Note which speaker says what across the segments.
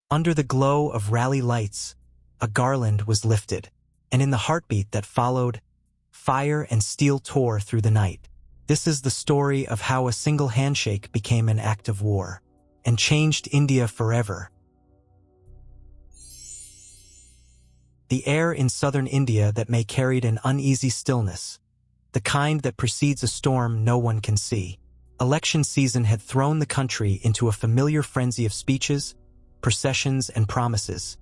Speaker 1: Under the glow of rally lights, a garland was lifted, and in the heartbeat that followed, fire and steel tore through the night. This is the story of how a single handshake became an act of war and changed India forever. The air in southern India that may carried an uneasy stillness, the kind that precedes a storm no one can see. Election season had thrown the country into a familiar frenzy of speeches, processions, and promises.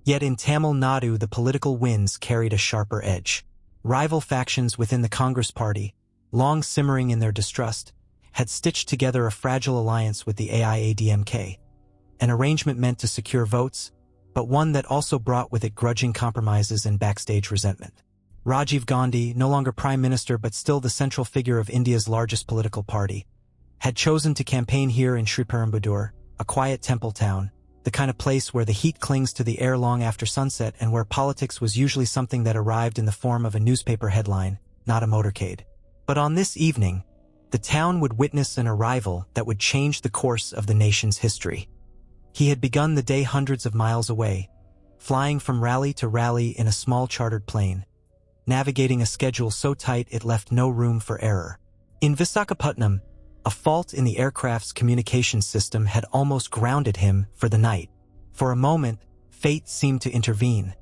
Speaker 1: Yet in Tamil Nadu the political winds carried a sharper edge. Rival factions within the Congress party, long simmering in their distrust, had stitched together a fragile alliance with the AIADMK, an arrangement meant to secure votes, but one that also brought with it grudging compromises and backstage resentment. Rajiv Gandhi, no longer prime minister but still the central figure of India's largest political party, had chosen to campaign here in Sriperumbudur, a quiet temple town, the kind of place where the heat clings to the air long after sunset and where politics was usually something that arrived in the form of a newspaper headline, not a motorcade. But on this evening, the town would witness an arrival that would change the course of the nation's history. He had begun the day hundreds of miles away, flying from rally to rally in a small chartered plane, navigating a schedule so tight it left no room for error. In Visakhapatnam, a fault in the aircraft's communications system had almost grounded him for the night. For a moment, fate seemed to intervene,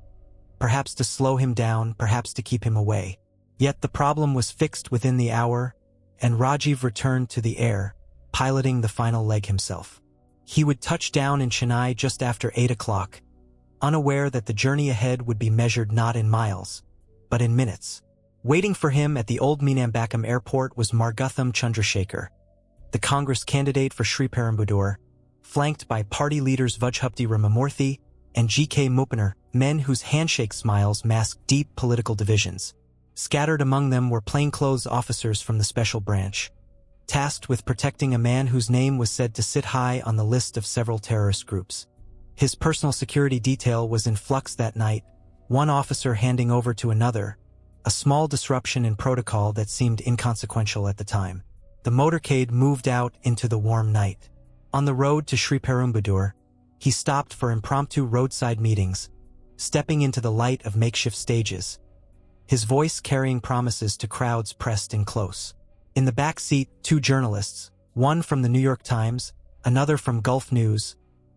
Speaker 1: perhaps to slow him down, perhaps to keep him away. Yet the problem was fixed within the hour, and Rajiv returned to the air, piloting the final leg himself. He would touch down in Chennai just after 8 o'clock, unaware that the journey ahead would be measured not in miles, but in minutes. Waiting for him at the old Meenambakam airport was Margutham Chandrasekhar, the Congress candidate for Sriperumbudur, flanked by party leaders Vajhupti Ramamurthy and G.K. Mupanar, men whose handshake smiles masked deep political divisions. Scattered among them were plainclothes officers from the special branch, tasked with protecting a man whose name was said to sit high on the list of several terrorist groups. His personal security detail was in flux that night, one officer handing over to another, a small disruption in protocol that seemed inconsequential at the time. The motorcade moved out into the warm night. On the road to Sriperumbudur, he stopped for impromptu roadside meetings, stepping into the light of makeshift stages, his voice carrying promises to crowds pressed in close. In the back seat, 2 journalists, one from the New York Times, another from Gulf News,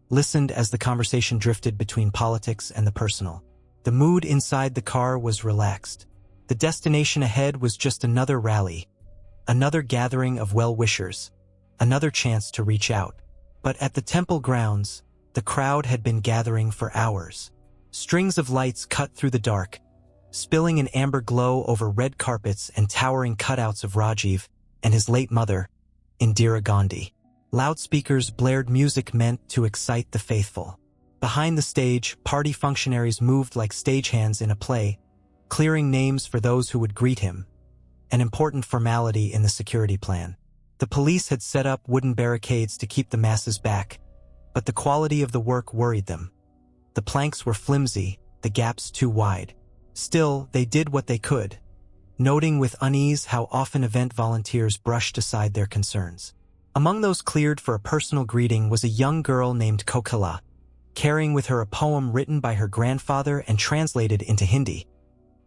Speaker 1: listened as the conversation drifted between politics and the personal. The mood inside the car was relaxed. The destination ahead was just another rally, another gathering of well-wishers, another chance to reach out. But at the temple grounds, the crowd had been gathering for hours. Strings of lights cut through the dark, spilling an amber glow over red carpets and towering cutouts of Rajiv and his late mother, Indira Gandhi. Loudspeakers blared music meant to excite the faithful. Behind the stage, party functionaries moved like stagehands in a play, clearing names for those who would greet him, an important formality in the security plan. The police had set up wooden barricades to keep the masses back, but the quality of the work worried them. The planks were flimsy, the gaps too wide. Still, they did what they could, noting with unease how often event volunteers brushed aside their concerns. Among those cleared for a personal greeting was a young girl named Kokila, carrying with her a poem written by her grandfather and translated into Hindi,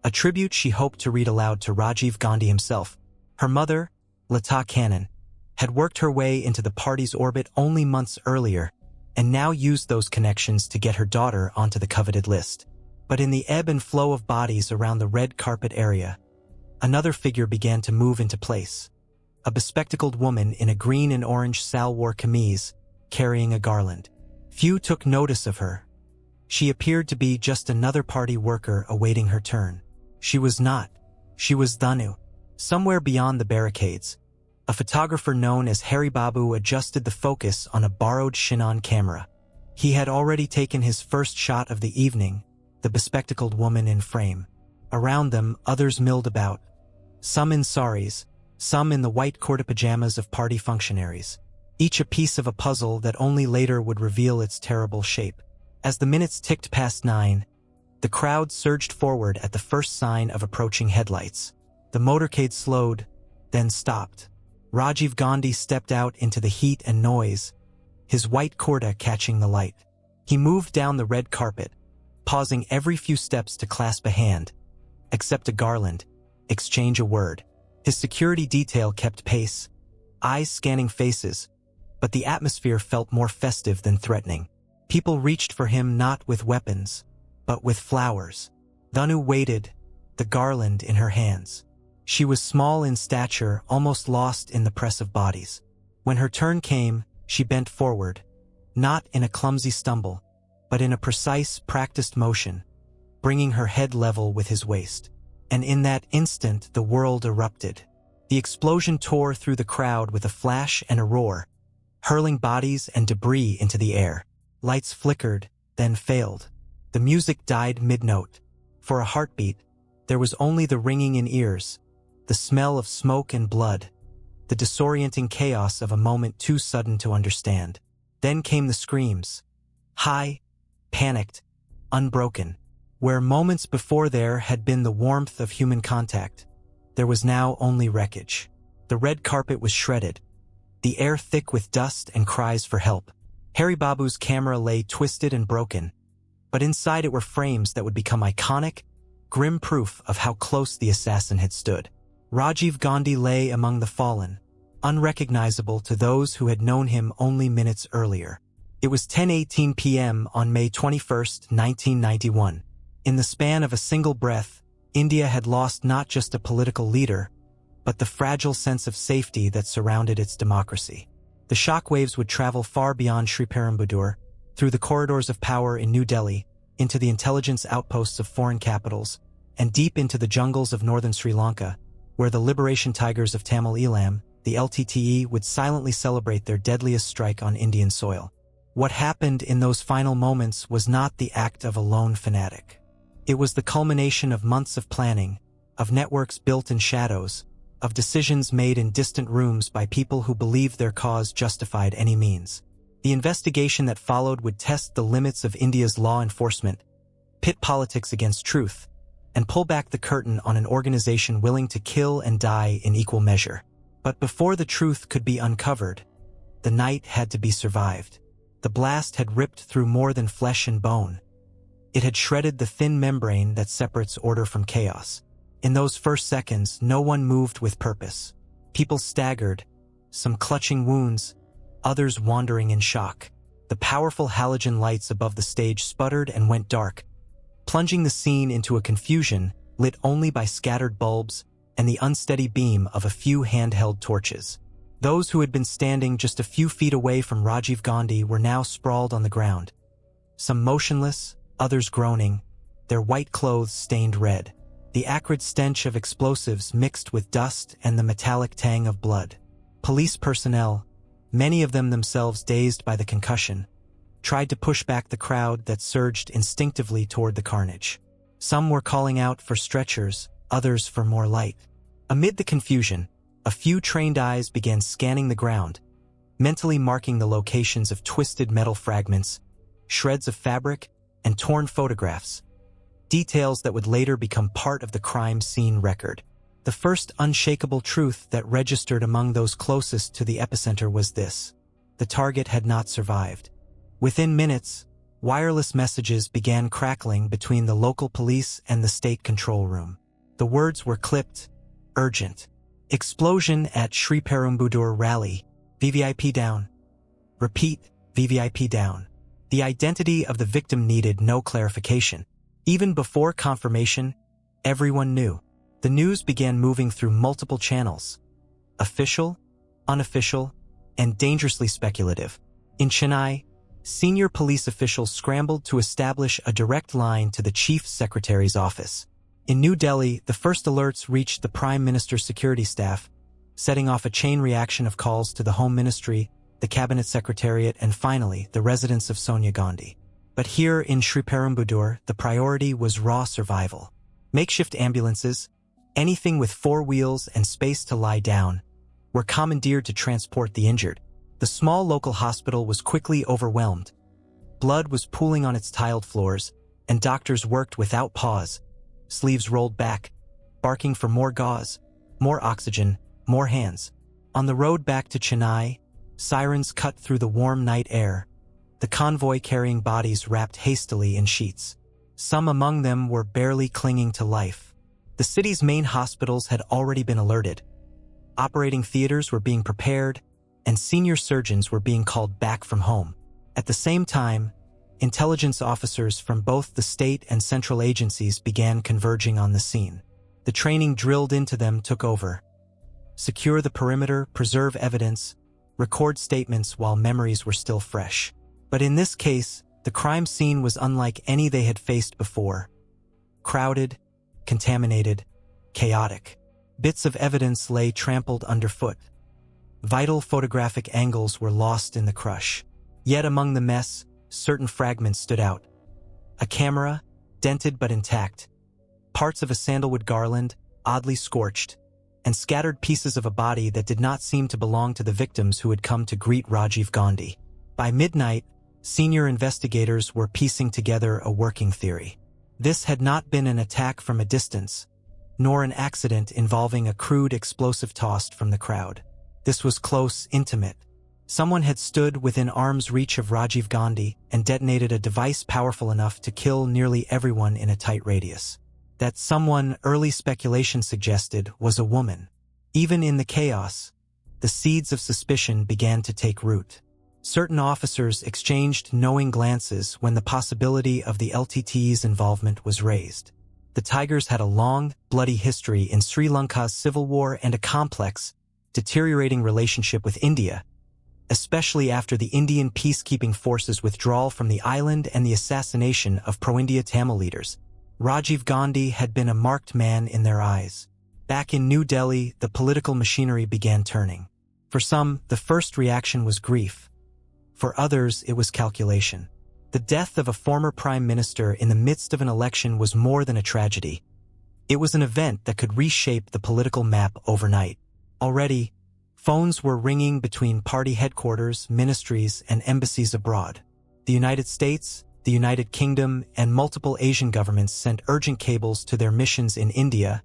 Speaker 1: a tribute she hoped to read aloud to Rajiv Gandhi himself. Her mother, Lata Kannan, had worked her way into the party's orbit only months earlier, and now used those connections to get her daughter onto the coveted list. But in the ebb and flow of bodies around the red carpet area, another figure began to move into place. A bespectacled woman in a green and orange salwar kameez, carrying a garland. Few took notice of her. She appeared to be just another party worker awaiting her turn. She was not. She was Dhanu. Somewhere beyond the barricades, a photographer known as Hari Babu adjusted the focus on a borrowed Chinon camera. He had already taken his first shot of the evening, the bespectacled woman in frame. Around them, others milled about, some in saris, some in the white kurta pajamas of party functionaries, each a piece of a puzzle that only later would reveal its terrible shape. As the minutes ticked past 9, the crowd surged forward at the first sign of approaching headlights. The motorcade slowed, then stopped. Rajiv Gandhi stepped out into the heat and noise, his white kurta catching the light. He moved down the red carpet, pausing every few steps to clasp a hand, accept a garland, exchange a word. His security detail kept pace, eyes scanning faces, but the atmosphere felt more festive than threatening. People reached for him not with weapons, but with flowers. Dhanu waited, the garland in her hands. She was small in stature, almost lost in the press of bodies. When her turn came, she bent forward, not in a clumsy stumble, but in a precise, practiced motion, bringing her head level with his waist. And in that instant, the world erupted. The explosion tore through the crowd with a flash and a roar, hurling bodies and debris into the air. Lights flickered, then failed. The music died mid-note. For a heartbeat, there was only the ringing in ears, the smell of smoke and blood, the disorienting chaos of a moment too sudden to understand. Then came the screams. High, panicked, unbroken. Where moments before there had been the warmth of human contact, there was now only wreckage. The red carpet was shredded, the air thick with dust and cries for help. Hari Babu's camera lay twisted and broken, but inside it were frames that would become iconic, grim proof of how close the assassin had stood. Rajiv Gandhi lay among the fallen, unrecognizable to those who had known him only minutes earlier. It was 10:18 p.m. on May 21, 1991. In the span of a single breath, India had lost not just a political leader, but the fragile sense of safety that surrounded its democracy. The shockwaves would travel far beyond Sriperumbudur, through the corridors of power in New Delhi, into the intelligence outposts of foreign capitals, and deep into the jungles of northern Sri Lanka, where the liberation tigers of Tamil Nadu, the LTTE, would silently celebrate their deadliest strike on Indian soil. What happened in those final moments was not the act of a lone fanatic. It was the culmination of months of planning, of networks built in shadows, of decisions made in distant rooms by people who believed their cause justified any means. The investigation that followed would test the limits of India's law enforcement, pit politics against truth, and pull back the curtain on an organization willing to kill and die in equal measure. But before the truth could be uncovered, the night had to be survived. The blast had ripped through more than flesh and bone. It had shredded the thin membrane that separates order from chaos. In those first seconds, no one moved with purpose. People staggered, some clutching wounds, others wandering in shock. The powerful halogen lights above the stage sputtered and went dark, plunging the scene into a confusion lit only by scattered bulbs and the unsteady beam of a few handheld torches. Those who had been standing just a few feet away from Rajiv Gandhi were now sprawled on the ground, some motionless, others groaning, their white clothes stained red. The acrid stench of explosives mixed with dust and the metallic tang of blood. Police personnel, many of them themselves dazed by the concussion, tried to push back the crowd that surged instinctively toward the carnage. Some were calling out for stretchers, others for more light. Amid the confusion, a few trained eyes began scanning the ground, mentally marking the locations of twisted metal fragments, shreds of fabric, and torn photographs, details that would later become part of the crime scene record. The first unshakable truth that registered among those closest to the epicenter was this: the target had not survived. Within minutes, wireless messages began crackling between the local police and the state control room. The words were clipped, urgent. Explosion at Sriperumbudur rally, VVIP down. Repeat, VVIP down. The identity of the victim needed no clarification. Even before confirmation, everyone knew. The news began moving through multiple channels: official, unofficial, and dangerously speculative. In Chennai, senior police officials scrambled to establish a direct line to the chief secretary's office. In New Delhi, the first alerts reached the Prime Minister's security staff, setting off a chain reaction of calls to the Home Ministry, the Cabinet Secretariat, and finally, the residence of Sonia Gandhi. But here in Sriperumbudur, the priority was raw survival. Makeshift ambulances, anything with 4 wheels and space to lie down, were commandeered to transport the injured. The small local hospital was quickly overwhelmed. Blood was pooling on its tiled floors, and doctors worked without pause, sleeves rolled back, barking for more gauze, more oxygen, more hands. On the road back to Chennai, sirens cut through the warm night air, the convoy carrying bodies wrapped hastily in sheets. Some among them were barely clinging to life. The city's main hospitals had already been alerted. Operating theaters were being prepared, and senior surgeons were being called back from home. At the same time, intelligence officers from both the state and central agencies began converging on the scene. The training drilled into them took over. Secure the perimeter, preserve evidence, record statements while memories were still fresh. But in this case, the crime scene was unlike any they had faced before. Crowded, contaminated, chaotic. Bits of evidence lay trampled underfoot. Vital photographic angles were lost in the crush. Yet among the mess, certain fragments stood out. A camera, dented but intact. Parts of a sandalwood garland, oddly scorched. And scattered pieces of a body that did not seem to belong to the victims who had come to greet Rajiv Gandhi. By midnight, senior investigators were piecing together a working theory. This had not been an attack from a distance, nor an accident involving a crude explosive tossed from the crowd. This was close, intimate. Someone had stood within arm's reach of Rajiv Gandhi and detonated a device powerful enough to kill nearly everyone in a tight radius. That someone, early speculation suggested, was a woman. Even in the chaos, the seeds of suspicion began to take root. Certain officers exchanged knowing glances when the possibility of the LTTE's involvement was raised. The Tigers had a long, bloody history in Sri Lanka's civil war and a complex, deteriorating relationship with India, especially after the Indian peacekeeping forces' withdrawal from the island and the assassination of pro-India Tamil leaders. Rajiv Gandhi had been a marked man in their eyes. Back in New Delhi, the political machinery began turning. For some, the first reaction was grief. For others, it was calculation. The death of a former prime minister in the midst of an election was more than a tragedy. It was an event that could reshape the political map overnight. Already, phones were ringing between party headquarters, ministries, and embassies abroad. The United States, the United Kingdom, and multiple Asian governments sent urgent cables to their missions in India,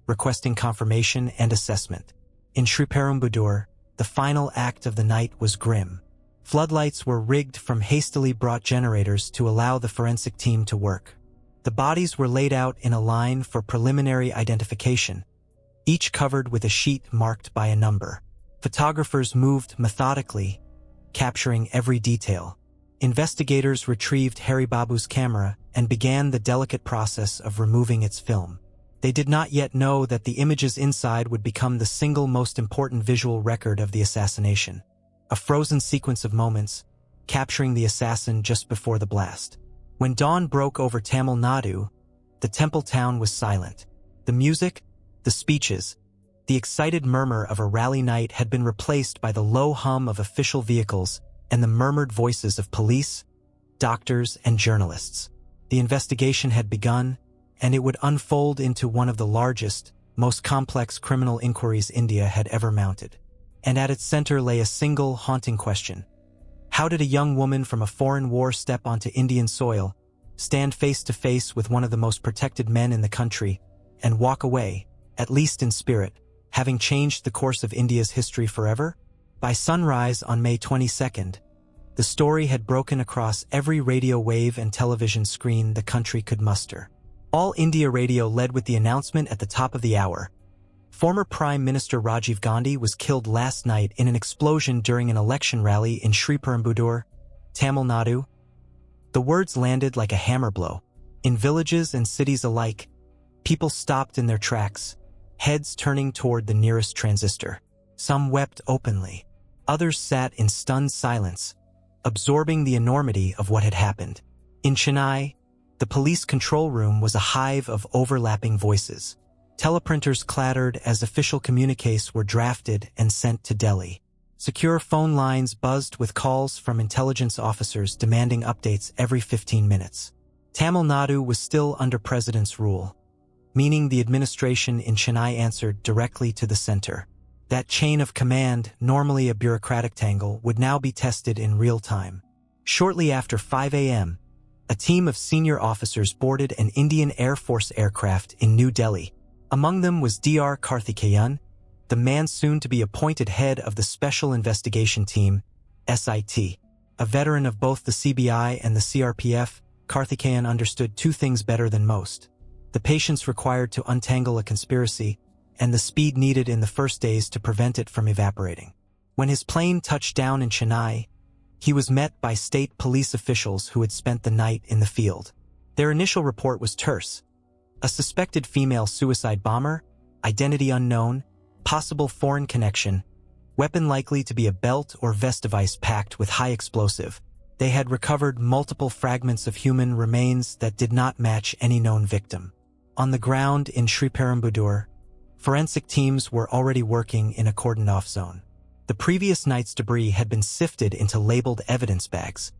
Speaker 1: requesting confirmation and assessment. In Sriperumbudur, the final act of the night was grim. Floodlights were rigged from hastily brought generators to allow the forensic team to work. The bodies were laid out in a line for preliminary identification, each covered with a sheet marked by a number. Photographers moved methodically, capturing every detail. Investigators retrieved Hari Babu's camera and began the delicate process of removing its film. They did not yet know that the images inside would become the single most important visual record of the assassination. A frozen sequence of moments, capturing the assassin just before the blast. When dawn broke over Tamil Nadu, the temple town was silent. The music, the speeches, the excited murmur of a rally night had been replaced by the low hum of official vehicles and the murmured voices of police, doctors, and journalists. The investigation had begun, and it would unfold into one of the largest, most complex criminal inquiries India had ever mounted. And at its center lay a single, haunting question. How did a young woman from a foreign war step onto Indian soil, stand face to face with one of the most protected men in the country, and walk away, at least in spirit, having changed the course of India's history forever? By sunrise on May 22nd, the story had broken across every radio wave and television screen the country could muster. All India Radio led with the announcement at the top of the hour. Former Prime Minister Rajiv Gandhi was killed last night in an explosion during an election rally in Sriperumbudur, Tamil Nadu. The words landed like a hammer blow. In villages and cities alike, people stopped in their tracks, heads turning toward the nearest transistor. Some wept openly. Others sat in stunned silence, absorbing the enormity of what had happened. In Chennai, the police control room was a hive of overlapping voices. Teleprinters clattered as official communiques were drafted and sent to Delhi. Secure phone lines buzzed with calls from intelligence officers demanding updates every 15 minutes. Tamil Nadu was still under president's rule, meaning the administration in Chennai answered directly to the center. That chain of command, normally a bureaucratic tangle, would now be tested in real time. Shortly after 5 a.m., a team of senior officers boarded an Indian Air Force aircraft in New Delhi. Among them was Dr. Karthikeyan, the man soon to be appointed head of the Special Investigation Team, SIT. A veteran of both the CBI and the CRPF, Karthikeyan understood two things better than most: the patience required to untangle a conspiracy, and the speed needed in the first days to prevent it from evaporating. When his plane touched down in Chennai, he was met by state police officials who had spent the night in the field. Their initial report was terse: a suspected female suicide bomber, identity unknown, possible foreign connection, weapon likely to be a belt or vest device packed with high explosive. They had recovered multiple fragments of human remains that did not match any known victim. On the ground in Sriperumbudur, forensic teams were already working in a cordoned-off zone. The previous night's debris had been sifted into labeled evidence bags.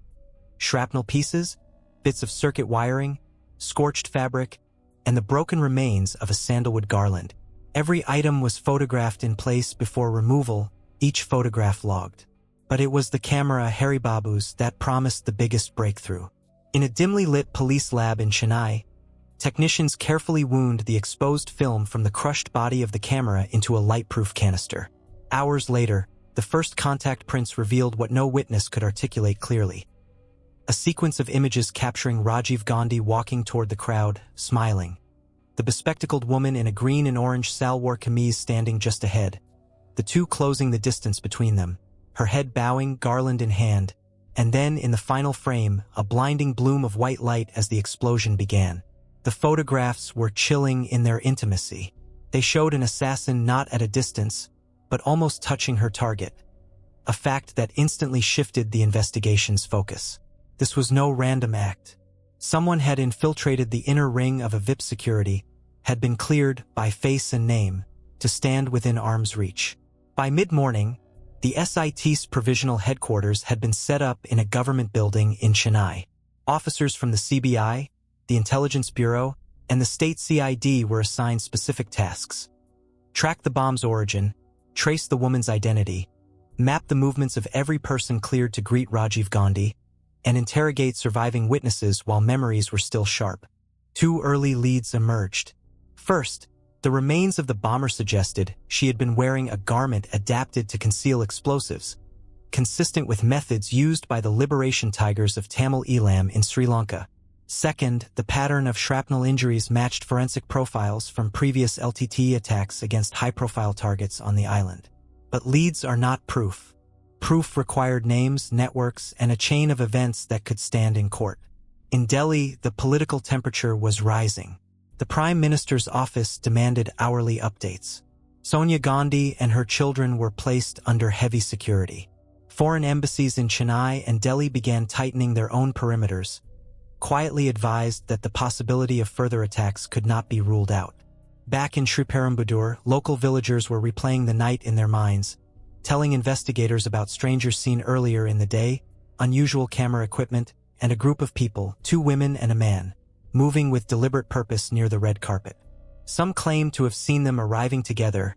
Speaker 1: Shrapnel pieces, bits of circuit wiring, scorched fabric, and the broken remains of a sandalwood garland. Every item was photographed in place before removal, each photograph logged. But it was the camera Haribabu's that promised the biggest breakthrough. In a dimly lit police lab in Chennai, technicians carefully wound the exposed film from the crushed body of the camera into a lightproof canister. Hours later, the first contact prints revealed what no witness could articulate clearly: a sequence of images capturing Rajiv Gandhi walking toward the crowd, smiling. The bespectacled woman in a green and orange salwar kameez standing just ahead, the two closing the distance between them, her head bowing, garland in hand, and then, in the final frame, a blinding bloom of white light as the explosion began. The photographs were chilling in their intimacy. They showed an assassin not at a distance, but almost touching her target, a fact that instantly shifted the investigation's focus. This was no random act. Someone had infiltrated the inner ring of a VIP security, had been cleared by face and name, to stand within arm's reach. By mid-morning, the SIT's provisional headquarters had been set up in a government building in Chennai. Officers from the CBI, the Intelligence Bureau, and the state CID were assigned specific tasks: track the bomb's origin, trace the woman's identity, map the movements of every person cleared to greet Rajiv Gandhi, and interrogate surviving witnesses while memories were still sharp. Two early leads emerged. First, the remains of the bomber suggested she had been wearing a garment adapted to conceal explosives, consistent with methods used by the liberation tigers of Tamil Nadu in Sri Lanka. Second, the pattern of shrapnel injuries matched forensic profiles from previous LTTE attacks against high-profile targets on the island. But leads are not proof. Proof required names, networks, and a chain of events that could stand in court. In Delhi, the political temperature was rising. The Prime Minister's office demanded hourly updates. Sonia Gandhi and her children were placed under heavy security. Foreign embassies in Chennai and Delhi began tightening their own perimeters, quietly advised that the possibility of further attacks could not be ruled out. Back in Sriperumbudur, local villagers were replaying the night in their minds, telling investigators about strangers seen earlier in the day, unusual camera equipment, and a group of people, 2 women and a man, moving with deliberate purpose near the red carpet. Some claimed to have seen them arriving together.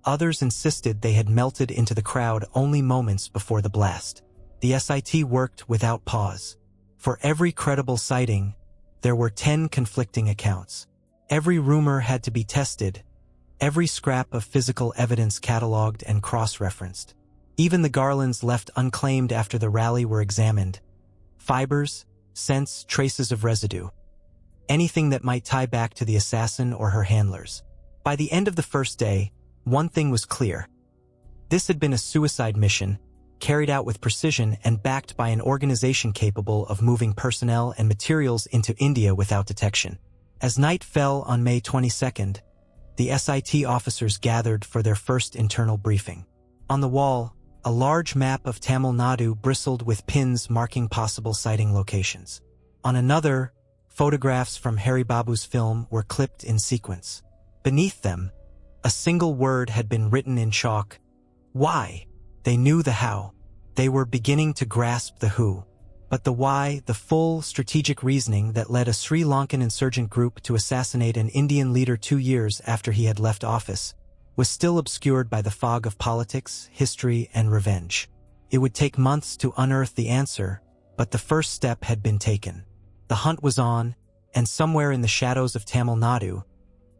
Speaker 1: Others insisted they had melted into the crowd only moments before the blast. The SIT worked without pause. For every credible sighting, there were 10 conflicting accounts. Every rumor had to be tested, every scrap of physical evidence catalogued and cross-referenced. Even the garlands left unclaimed after the rally were examined. Fibers, scents, traces of residue. Anything that might tie back to the assassin or her handlers. By the end of the first day, one thing was clear. This had been a suicide mission, carried out with precision and backed by an organization capable of moving personnel and materials into India without detection. As night fell on May 22nd, the SIT officers gathered for their first internal briefing. On the wall, a large map of Tamil Nadu bristled with pins marking possible sighting locations. On another, photographs from Haribabu's film were clipped in sequence. Beneath them, a single word had been written in chalk: why. They knew the how. They were beginning to grasp the who. But the why, the full, strategic reasoning that led a Sri Lankan insurgent group to assassinate an Indian leader 2 years after he had left office, was still obscured by the fog of politics, history, and revenge. It would take months to unearth the answer, but the first step had been taken. The hunt was on, and somewhere in the shadows of Tamil Nadu,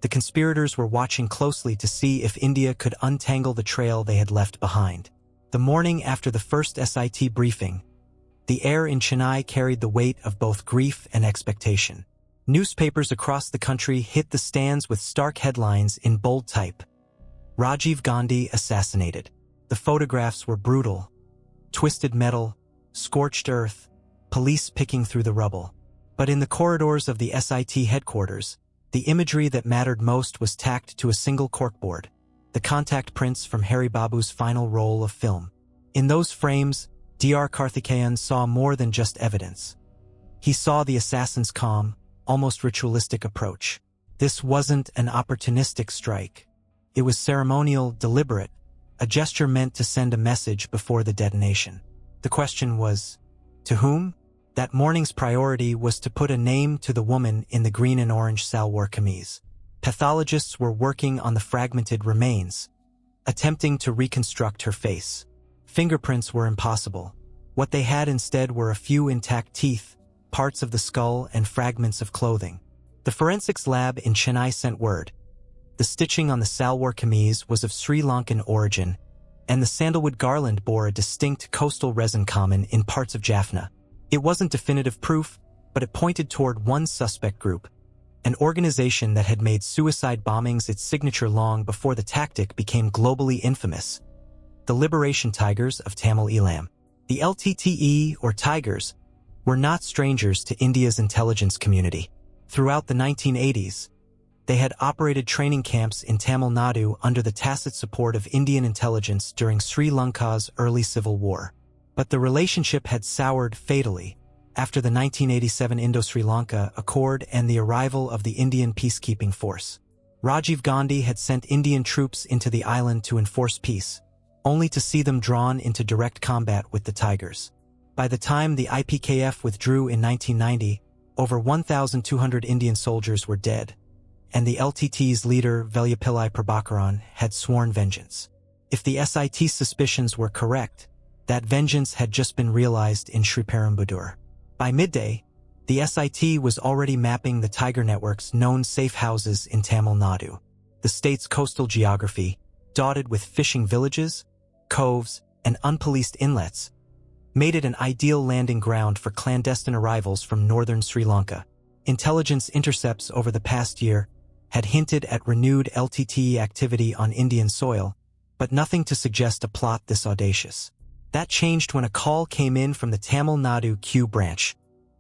Speaker 1: the conspirators were watching closely to see if India could untangle the trail they had left behind. The morning after the first SIT briefing, The air in Chennai carried the weight of both grief and expectation. Newspapers across the country hit the stands with stark headlines in bold type. Rajiv Gandhi assassinated. The photographs were brutal. Twisted metal, scorched earth, police picking through the rubble. But in the corridors of the SIT headquarters, the imagery that mattered most was tacked to a single corkboard, the contact prints from Hari Babu's final roll of film. In those frames, Dr. Karthikeyan saw more than just evidence. He saw the assassin's calm, almost ritualistic approach. This wasn't an opportunistic strike. It was ceremonial, deliberate, a gesture meant to send a message before the detonation. The question was, to whom? That morning's priority was to put a name to the woman in the green and orange salwar kameez. Pathologists were working on the fragmented remains, attempting to reconstruct her face. Fingerprints were impossible. What they had instead were a few intact teeth, parts of the skull, and fragments of clothing. The forensics lab in Chennai sent word. The stitching on the salwar kameez was of Sri Lankan origin, and the sandalwood garland bore a distinct coastal resin common in parts of Jaffna. It wasn't definitive proof, but it pointed toward one suspect group, an organization that had made suicide bombings its signature long before the tactic became globally infamous. The Liberation Tigers of Tamil Nadu. The LTTE, or Tigers, were not strangers to India's intelligence community. Throughout the 1980s, they had operated training camps in Tamil Nadu under the tacit support of Indian intelligence during Sri Lanka's early civil war. But the relationship had soured fatally after the 1987 Indo-Sri Lanka Accord and the arrival of the Indian peacekeeping force. Rajiv Gandhi had sent Indian troops into the island to enforce peace, only to see them drawn into direct combat with the Tigers. By the time the IPKF withdrew in 1990, over 1,200 Indian soldiers were dead, and the LTTE's leader, Vellapillai Prabhakaran, had sworn vengeance. If the SIT's suspicions were correct, that vengeance had just been realized in Sriperumbudur. By midday, the SIT was already mapping the Tiger network's known safe houses in Tamil Nadu. The state's coastal geography, dotted with fishing villages, coves, and unpoliced inlets, made it an ideal landing ground for clandestine arrivals from northern Sri Lanka. Intelligence intercepts over the past year had hinted at renewed LTTE activity on Indian soil, but nothing to suggest a plot this audacious. That changed when a call came in from the Tamil Nadu Q branch,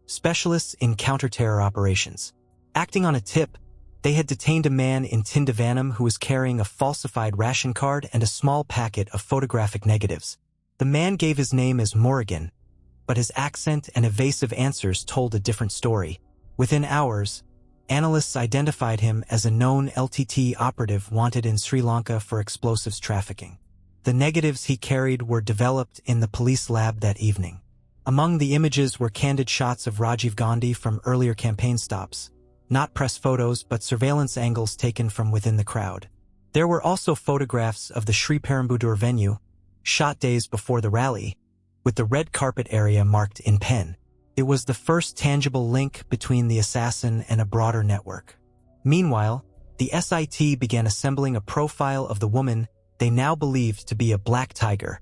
Speaker 1: specialists in counter-terror operations. Acting on a tip, they had detained a man in Tindavanam who was carrying a falsified ration card and a small packet of photographic negatives. The man gave his name as Morrigan, but his accent and evasive answers told a different story. Within hours, analysts identified him as a known LTTE operative wanted in Sri Lanka for explosives trafficking. The negatives he carried were developed in the police lab that evening. Among the images were candid shots of Rajiv Gandhi from earlier campaign stops, not press photos but surveillance angles taken from within the crowd. There were also photographs of the Sriperumbudur venue, shot days before the rally, with the red carpet area marked in pen. It was the first tangible link between the assassin and a broader network. Meanwhile, the SIT began assembling a profile of the woman they now believed to be a black tiger,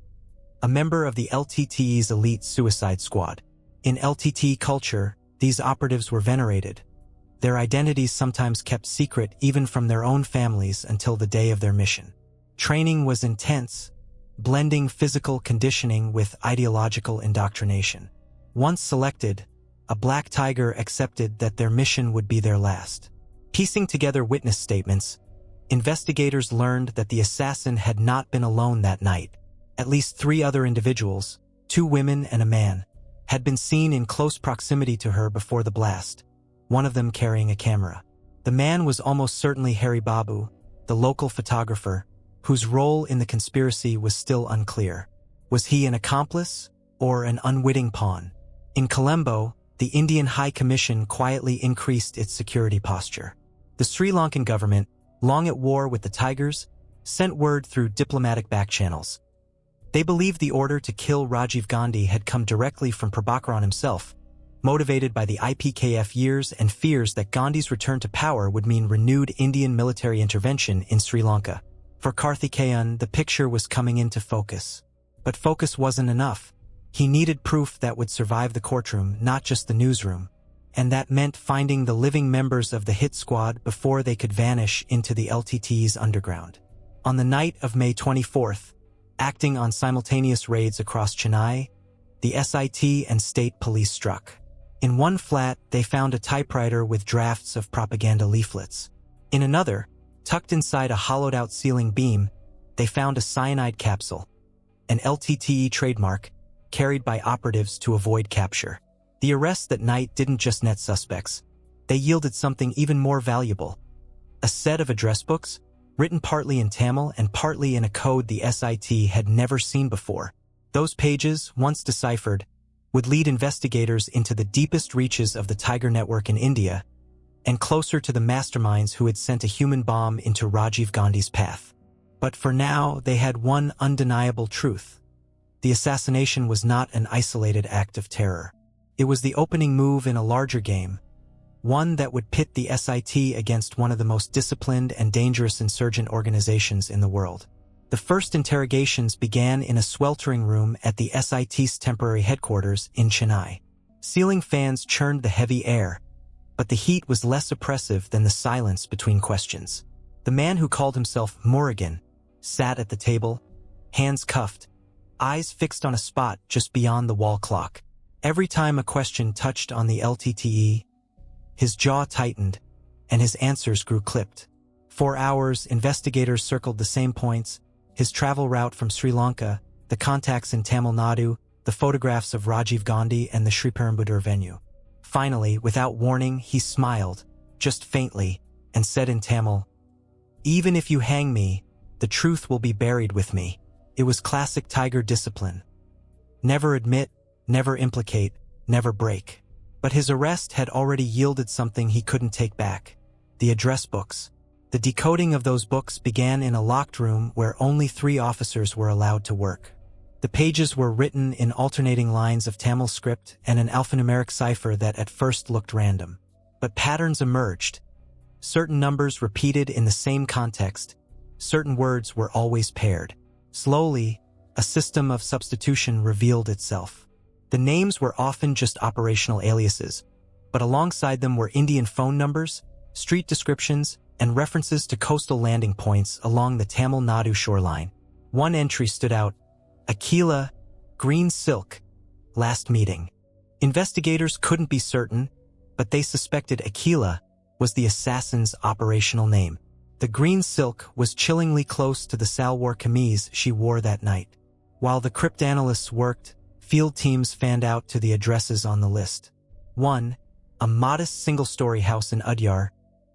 Speaker 1: a member of the LTTE's elite suicide squad. In LTTE culture, these operatives were venerated, their identities sometimes kept secret even from their own families until the day of their mission. Training was intense, blending physical conditioning with ideological indoctrination. Once selected, a black tiger accepted that their mission would be their last. Piecing together witness statements, investigators learned that the assassin had not been alone that night. At least 3 other individuals, 2 women and a man, had been seen in close proximity to her before the blast, one of them carrying a camera. The man was almost certainly Hari Babu, the local photographer, whose role in the conspiracy was still unclear. Was he an accomplice or an unwitting pawn? In Colombo, the Indian High Commission quietly increased its security posture. The Sri Lankan government, long at war with the Tigers, sent word through diplomatic backchannels. They believed the order to kill Rajiv Gandhi had come directly from Prabhakaran himself, motivated by the IPKF years and fears that Gandhi's return to power would mean renewed Indian military intervention in Sri Lanka. For Karthikeyan, the picture was coming into focus. But focus wasn't enough. He needed proof that would survive the courtroom, not just the newsroom. And that meant finding the living members of the hit squad before they could vanish into the LTTE's underground. On the night of May 24th, acting on simultaneous raids across Chennai, the SIT and state police struck. In one flat, they found a typewriter with drafts of propaganda leaflets. In another, tucked inside a hollowed-out ceiling beam, they found a cyanide capsule, an LTTE trademark, carried by operatives to avoid capture. The arrests that night didn't just net suspects. They yielded something even more valuable. A set of address books, written partly in Tamil and partly in a code the SIT had never seen before. Those pages, once deciphered, would lead investigators into the deepest reaches of the Tiger network in India and closer to the masterminds who had sent a human bomb into Rajiv Gandhi's path. But for now, they had one undeniable truth. The assassination was not an isolated act of terror. It was the opening move in a larger game, one that would pit the SIT against one of the most disciplined and dangerous insurgent organizations in the world. The first interrogations began in a sweltering room at the SIT's temporary headquarters in Chennai. Ceiling fans churned the heavy air, but the heat was less oppressive than the silence between questions. The man who called himself Murugan sat at the table, hands cuffed, eyes fixed on a spot just beyond the wall clock. Every time a question touched on the LTTE, his jaw tightened, and his answers grew clipped. For hours, investigators circled the same points: his travel route from Sri Lanka, the contacts in Tamil Nadu, the photographs of Rajiv Gandhi, and the Sriperumbudur venue. Finally, without warning, he smiled, just faintly, and said in Tamil, "Even if you hang me, the truth will be buried with me." It was classic Tiger discipline. Never admit, never implicate, never break. But his arrest had already yielded something he couldn't take back: the address books. The decoding of those books began in a locked room where only 3 officers were allowed to work. The pages were written in alternating lines of Tamil script and an alphanumeric cipher that at first looked random. But patterns emerged. Certain numbers repeated in the same context. Certain words were always paired. Slowly, a system of substitution revealed itself. The names were often just operational aliases, but alongside them were Indian phone numbers, street descriptions, and references to coastal landing points along the Tamil Nadu shoreline. One entry stood out: Aquila, green silk, last meeting. Investigators couldn't be certain, but they suspected Aquila was the assassin's operational name. The green silk was chillingly close to the salwar kameez she wore that night. While the cryptanalysts worked, field teams fanned out to the addresses on the list. 1, a modest single-story house in Udyar,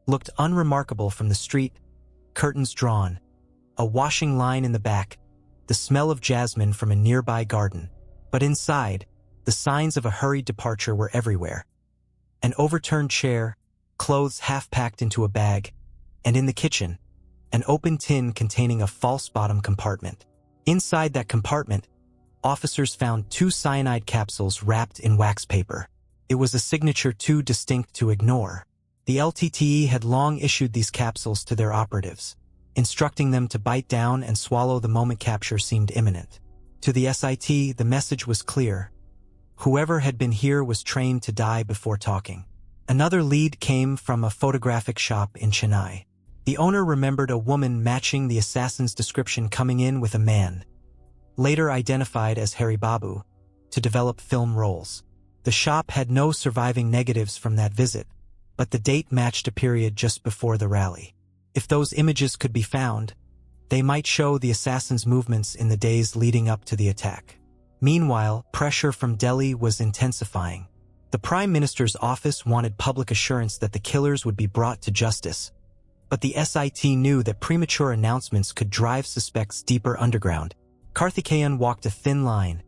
Speaker 1: looked unremarkable from the street, curtains drawn, a washing line in the back, the smell of jasmine from a nearby garden. But inside, the signs of a hurried departure were everywhere. An overturned chair, clothes half-packed into a bag, and in the kitchen, an open tin containing a false bottom compartment. Inside that compartment, officers found 2 cyanide capsules wrapped in wax paper. It was a signature too distinct to ignore. The LTTE had long issued these capsules to their operatives, instructing them to bite down and swallow the moment capture seemed imminent. To the SIT, the message was clear: whoever had been here was trained to die before talking. Another lead came from a photographic shop in Chennai. The owner remembered a woman matching the assassin's description coming in with a man, later identified as Hari Babu, to develop film rolls. The shop had no surviving negatives from that visit, but the date matched a period just before the rally. If those images could be found, they might show the assassin's movements in the days leading up to the attack. Meanwhile, pressure from Delhi was intensifying. The Prime Minister's office wanted public assurance that the killers would be brought to justice. But the SIT knew that premature announcements could drive suspects deeper underground. Karthikeyan walked a thin line,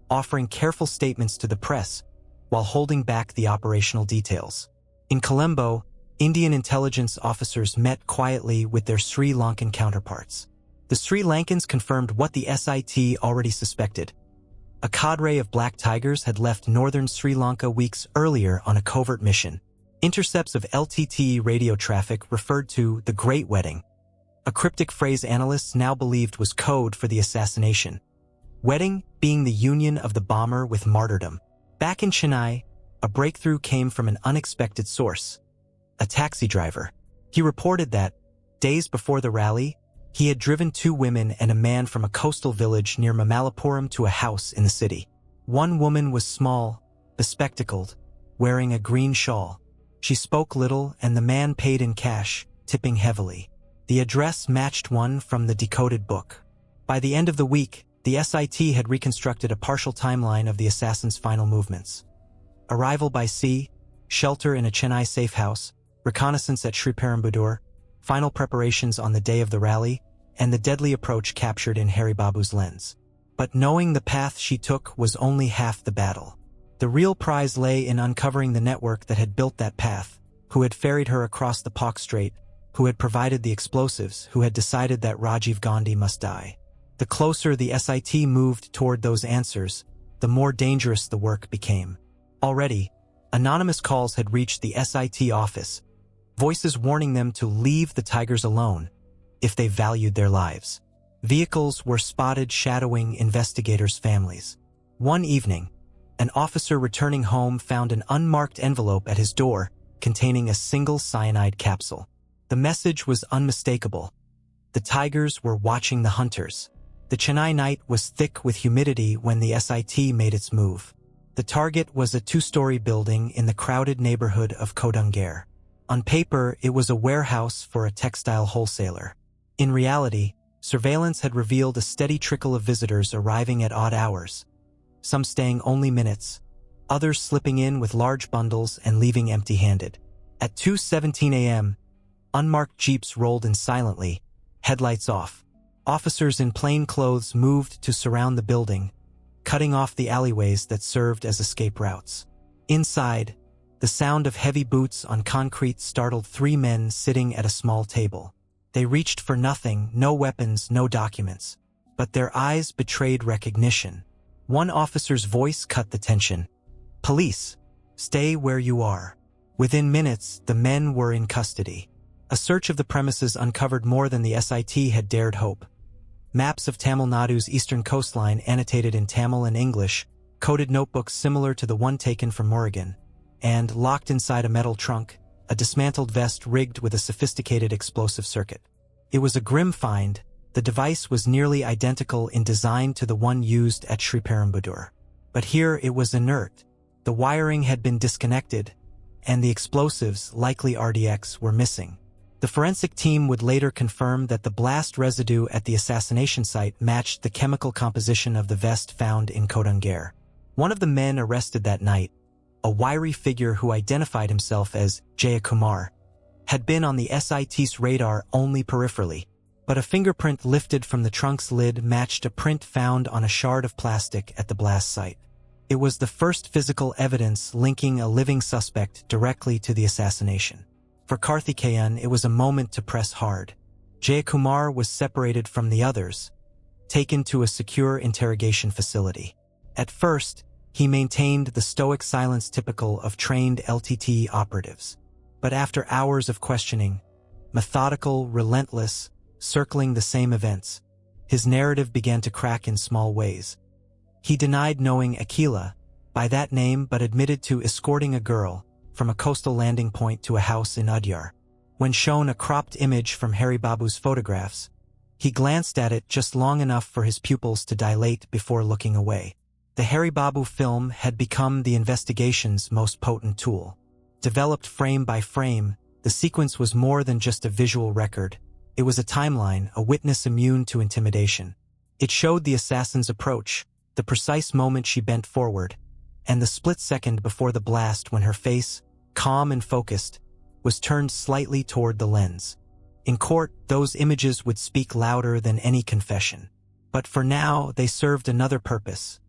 Speaker 1: offering careful statements to the press while holding back the operational details. In Colombo, Indian intelligence officers met quietly with their Sri Lankan counterparts. The Sri Lankans confirmed what the SIT already suspected. A cadre of black tigers had left northern Sri Lanka weeks earlier on a covert mission. Intercepts of LTTE radio traffic referred to the Great Wedding, a cryptic phrase analysts now believed was code for the assassination. wedding being the union of the bomber with martyrdom. Back in Chennai, a breakthrough came from an unexpected source, a taxi driver. He reported that, days before the rally, he had driven 2 women and a man from a coastal village near Mamallapuram to a house in the city. One woman was small, bespectacled, wearing a green shawl. She spoke little and the man paid in cash, tipping heavily. The address matched one from the decoded book. By the end of the week, the SIT had reconstructed a partial timeline of the assassin's final movements. Arrival by sea, shelter in a Chennai safe house, reconnaissance at Sriperumbudur, final preparations on the day of the rally, and the deadly approach captured in Hari Babu's lens. But knowing the path she took was only half the battle. The real prize lay in uncovering the network that had built that path, who had ferried her across the Pak Strait, who had provided the explosives, who had decided that Rajiv Gandhi must die. The closer the SIT moved toward those answers, the more dangerous the work became. Already, anonymous calls had reached the SIT office, voices warning them to leave the Tigers alone if they valued their lives. Vehicles were spotted shadowing investigators' families. One evening, an officer returning home found an unmarked envelope at his door containing a single cyanide capsule. The message was unmistakable. The Tigers were watching the hunters. The Chennai night was thick with humidity when the SIT made its move. The target was a 2-story building in the crowded neighborhood of Kodungallur. On paper, it was a warehouse for a textile wholesaler. In reality, surveillance had revealed a steady trickle of visitors arriving at odd hours, some staying only minutes, others slipping in with large bundles and leaving empty-handed. At 2:17 a.m., unmarked jeeps rolled in silently, headlights off. Officers in plain clothes moved to surround the building, cutting off the alleyways that served as escape routes. Inside, the sound of heavy boots on concrete startled 3 men sitting at a small table. They reached for nothing, no weapons, no documents. But their eyes betrayed recognition. One officer's voice cut the tension. "Police, stay where you are." Within minutes, the men were in custody. A search of the premises uncovered more than the SIT had dared hope. Maps of Tamil Nadu's eastern coastline annotated in Tamil and English, coded notebooks similar to the one taken from Murugan, and, locked inside a metal trunk, a dismantled vest rigged with a sophisticated explosive circuit. It was a grim find. The device was nearly identical in design to the one used at Sriperumbudur. But here it was inert. The wiring had been disconnected, and the explosives, likely RDX, were missing. The forensic team would later confirm that the blast residue at the assassination site matched the chemical composition of the vest found in Kodungallur. One of the men arrested that night, a wiry figure who identified himself as Jayakumar, had been on the SIT's radar only peripherally, but a fingerprint lifted from the trunk's lid matched a print found on a shard of plastic at the blast site. It was the first physical evidence linking a living suspect directly to the assassination. For Karthikeyan, it was a moment to press hard. Jayakumar was separated from the others, taken to a secure interrogation facility. At first, he maintained the stoic silence typical of trained LTTE operatives. But after hours of questioning, methodical, relentless, circling the same events, his narrative began to crack in small ways. He denied knowing Akila by that name but admitted to escorting a girl from a coastal landing point to a house in Udyar. When shown a cropped image from Hari Babu's photographs, he glanced at it just long enough for his pupils to dilate before looking away. The Hari Babu film had become the investigation's most potent tool. Developed frame by frame, the sequence was more than just a visual record. It was a timeline, a witness immune to intimidation. It showed the assassin's approach, the precise moment she bent forward, and the split second before the blast when her face, calm and focused, was turned slightly toward the lens. In court, those images would speak louder than any confession. But for now, they served another purpose: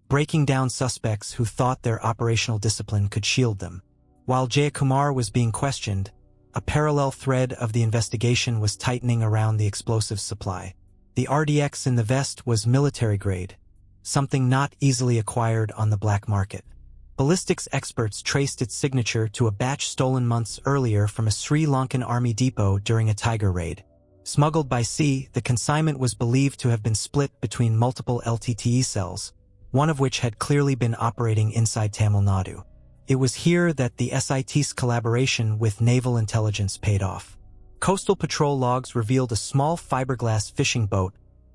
Speaker 1: breaking down suspects who thought their operational discipline could shield them. While Jayakumar was being questioned, a parallel thread of the investigation was tightening around the explosives supply. The RDX in the vest was military grade, something not easily acquired on the black market. Ballistics experts traced its signature to a batch stolen months earlier from a Sri Lankan army depot during a Tiger raid. Smuggled by sea, the consignment was believed to have been split between multiple LTTE cells, one of which had clearly been operating inside Tamil Nadu. It was here that the SIT's collaboration with naval intelligence paid off. Coastal patrol logs revealed a small fiberglass fishing boat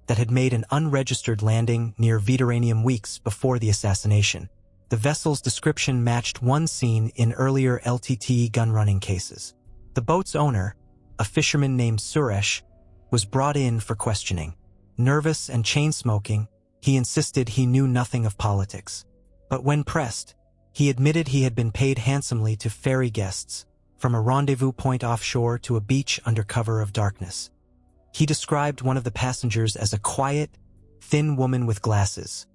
Speaker 1: that had made an unregistered landing near Veteranium weeks before the assassination. The vessel's description matched one seen in earlier LTTE gun-running cases. The boat's owner, a fisherman named Suresh, was brought in for questioning. Nervous and chain-smoking, he insisted he knew nothing of politics. But when pressed, he admitted he had been paid handsomely to ferry guests, from a rendezvous point offshore to a beach under cover of darkness. He described one of the passengers as a quiet, thin woman with glasses,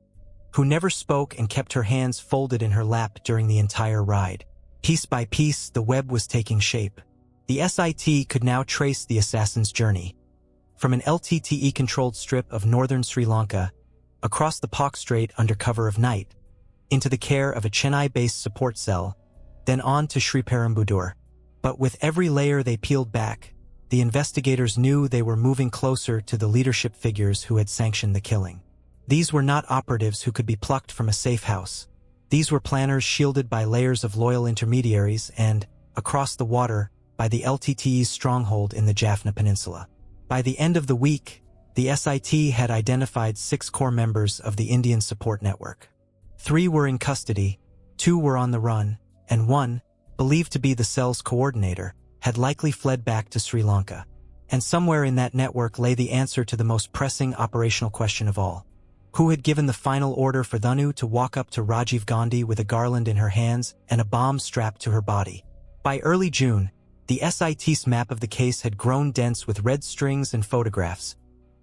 Speaker 1: who never spoke and kept her hands folded in her lap during the entire ride. Piece by piece, the web was taking shape. The SIT could now trace the assassin's journey, from an LTTE-controlled strip of northern Sri Lanka, across the Pak Strait under cover of night, into the care of a Chennai-based support cell, then on to Sriperumbudur. But with every layer they peeled back, the investigators knew they were moving closer to the leadership figures who had sanctioned the killing. These were not operatives who could be plucked from a safe house. These were planners shielded by layers of loyal intermediaries and, across the water, by the LTTE's stronghold in the Jaffna Peninsula. By the end of the week, the SIT had identified 6 core members of the Indian support network. 3 were in custody, 2 were on the run, and 1, believed to be the cell's coordinator, had likely fled back to Sri Lanka. And somewhere in that network lay the answer to the most pressing operational question of all. Who had given the final order for Dhanu to walk up to Rajiv Gandhi with a garland in her hands and a bomb strapped to her body? By early June, the SIT's map of the case had grown dense with red strings and photographs,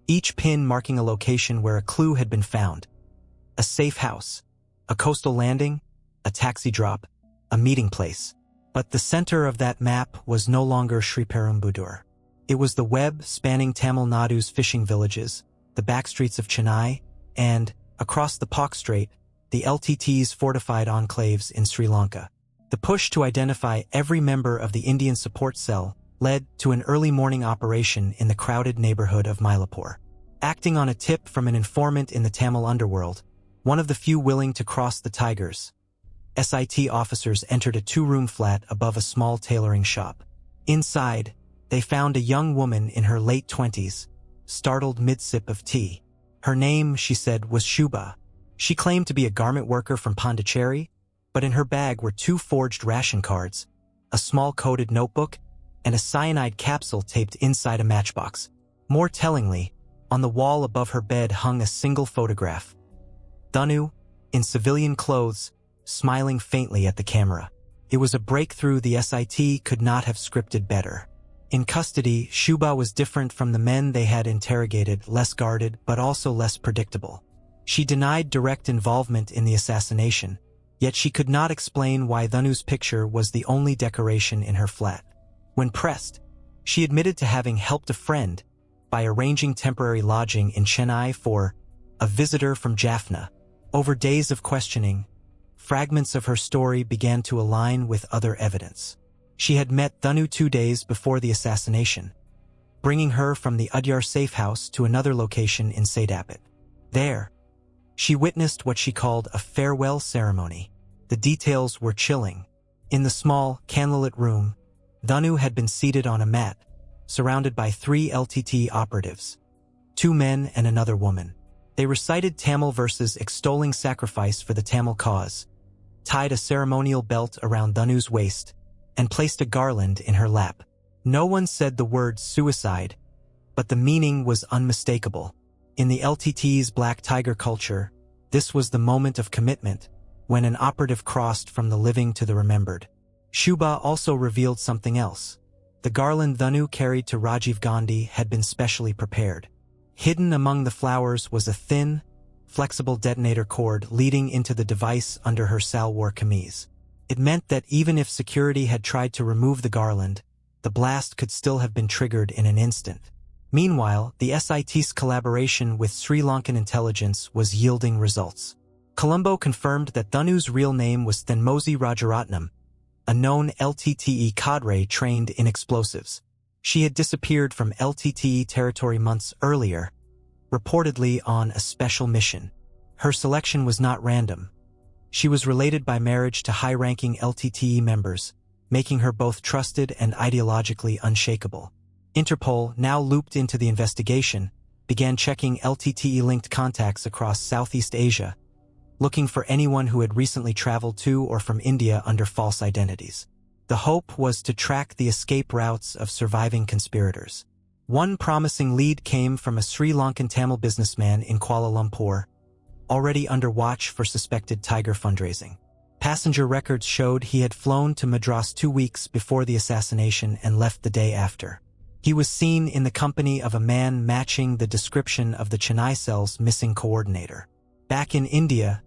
Speaker 1: each pin marking a location where a clue had been found. A safe house, a coastal landing, a taxi drop, a meeting place. But the center of that map was no longer Sriperumbudur. It was the web spanning Tamil Nadu's fishing villages, the backstreets of Chennai, and, across the Pak Strait, the LTT's fortified enclaves in Sri Lanka. The push to identify every member of the Indian support cell led to an early morning operation in the crowded neighborhood of Mylapore. Acting on a tip from an informant in the Tamil underworld, one of the few willing to cross the Tigers, SIT officers entered a 2-room flat above a small tailoring shop. Inside, they found a young woman in her late 20s, startled mid-sip of tea. Her name, she said, was Shubha. She claimed to be a garment worker from Pondicherry, but in her bag were 2 forged ration cards, a small coded notebook, and a cyanide capsule taped inside a matchbox. More tellingly, on the wall above her bed hung a single photograph. Dhanu, in civilian clothes, smiling faintly at the camera. It was a breakthrough the SIT could not have scripted better. In custody, Shubha was different from the men they had interrogated, less guarded but also less predictable. She denied direct involvement in the assassination, yet she could not explain why Dhanu's picture was the only decoration in her flat. When pressed, she admitted to having helped a friend by arranging temporary lodging in Chennai for a visitor from Jaffna. Over days of questioning, fragments of her story began to align with other evidence. She had met Dhanu 2 days before the assassination, bringing her from the Udyar safe house to another location in Saidapet. There, she witnessed what she called a farewell ceremony. The details were chilling. In the small, candlelit room, Dhanu had been seated on a mat, surrounded by 3 LTTE operatives, 2 men and another woman. They recited Tamil verses extolling sacrifice for the Tamil cause, tied a ceremonial belt around Dhanu's waist, and placed a garland in her lap. No one said the word suicide, but the meaning was unmistakable. In the LTT's Black Tiger culture, this was the moment of commitment, when an operative crossed from the living to the remembered. Shubha also revealed something else. The garland Dhanu carried to Rajiv Gandhi had been specially prepared. Hidden among the flowers was a thin, flexible detonator cord leading into the device under her salwar kameez. It meant that even if security had tried to remove the garland, the blast could still have been triggered in an instant. Meanwhile, the SIT's collaboration with Sri Lankan intelligence was yielding results. Colombo confirmed that Dhanu's real name was Thenmozi Rajaratnam, a known LTTE cadre trained in explosives. She had disappeared from LTTE territory months earlier, reportedly on a special mission. Her selection was not random. She was related by marriage to high-ranking LTTE members, making her both trusted and ideologically unshakable. Interpol, now looped into the investigation, began checking LTTE-linked contacts across Southeast Asia, looking for anyone who had recently traveled to or from India under false identities. The hope was to track the escape routes of surviving conspirators. One promising lead came from a Sri Lankan Tamil businessman in Kuala Lumpur, already under watch for suspected tiger fundraising. Passenger records showed he had flown to Madras 2 weeks before the assassination and left the day after. He was seen in the company of a man matching the description of the Chennai cell's missing coordinator. Back in India,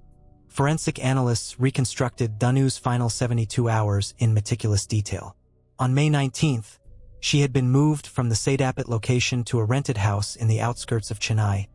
Speaker 1: forensic analysts reconstructed Dhanu's final 72 hours in meticulous detail. On May 19th, she had been moved from the Sadapet location to a rented house in the outskirts of Chennai,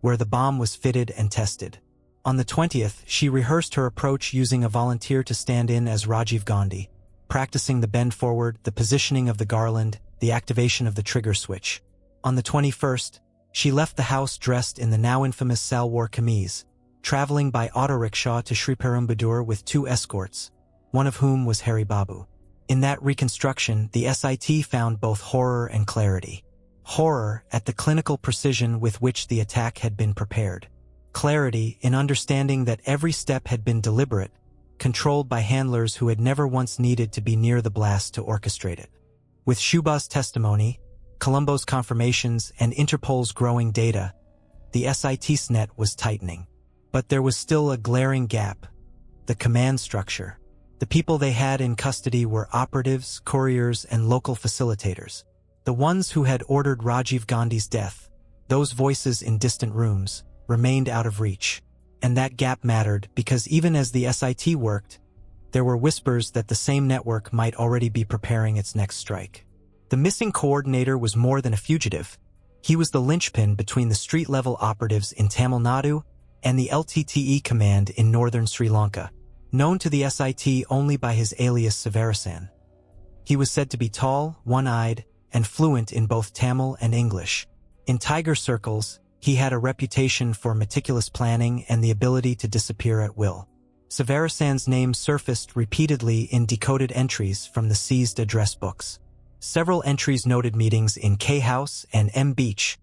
Speaker 1: where the bomb was fitted and tested. On the 20th, she rehearsed her approach using a volunteer to stand in as Rajiv Gandhi, practicing the bend forward, the positioning of the garland, the activation of the trigger switch. On the 21st, she left the house dressed in the now infamous Salwar kameez, traveling by auto-rickshaw to Sriperumbudur with 2 escorts, one of whom was Hari Babu. In that reconstruction, the SIT found both horror and clarity. Horror at the clinical precision with which the attack had been prepared. Clarity in understanding that every step had been deliberate, controlled by handlers who had never once needed to be near the blast to orchestrate it. With Shuba's testimony, Colombo's confirmations, and Interpol's growing data, the SIT's net was tightening. But there was still a glaring gap: the command structure. The people they had in custody were operatives, couriers, and local facilitators. The ones who had ordered Rajiv Gandhi's death, those voices in distant rooms, remained out of reach. And that gap mattered because even as the SIT worked, there were whispers that the same network might already be preparing its next strike. The missing coordinator was more than a fugitive. He was the linchpin between the street-level operatives in Tamil Nadu and the LTTE command in northern Sri Lanka, known to the SIT only by his alias Severasan. He was said to be tall, one-eyed, and fluent in both Tamil and English. In tiger circles, he had a reputation for meticulous planning and the ability to disappear at will. Severasan's name surfaced repeatedly in decoded entries from the seized address books. Several entries noted meetings in K House and M Beach,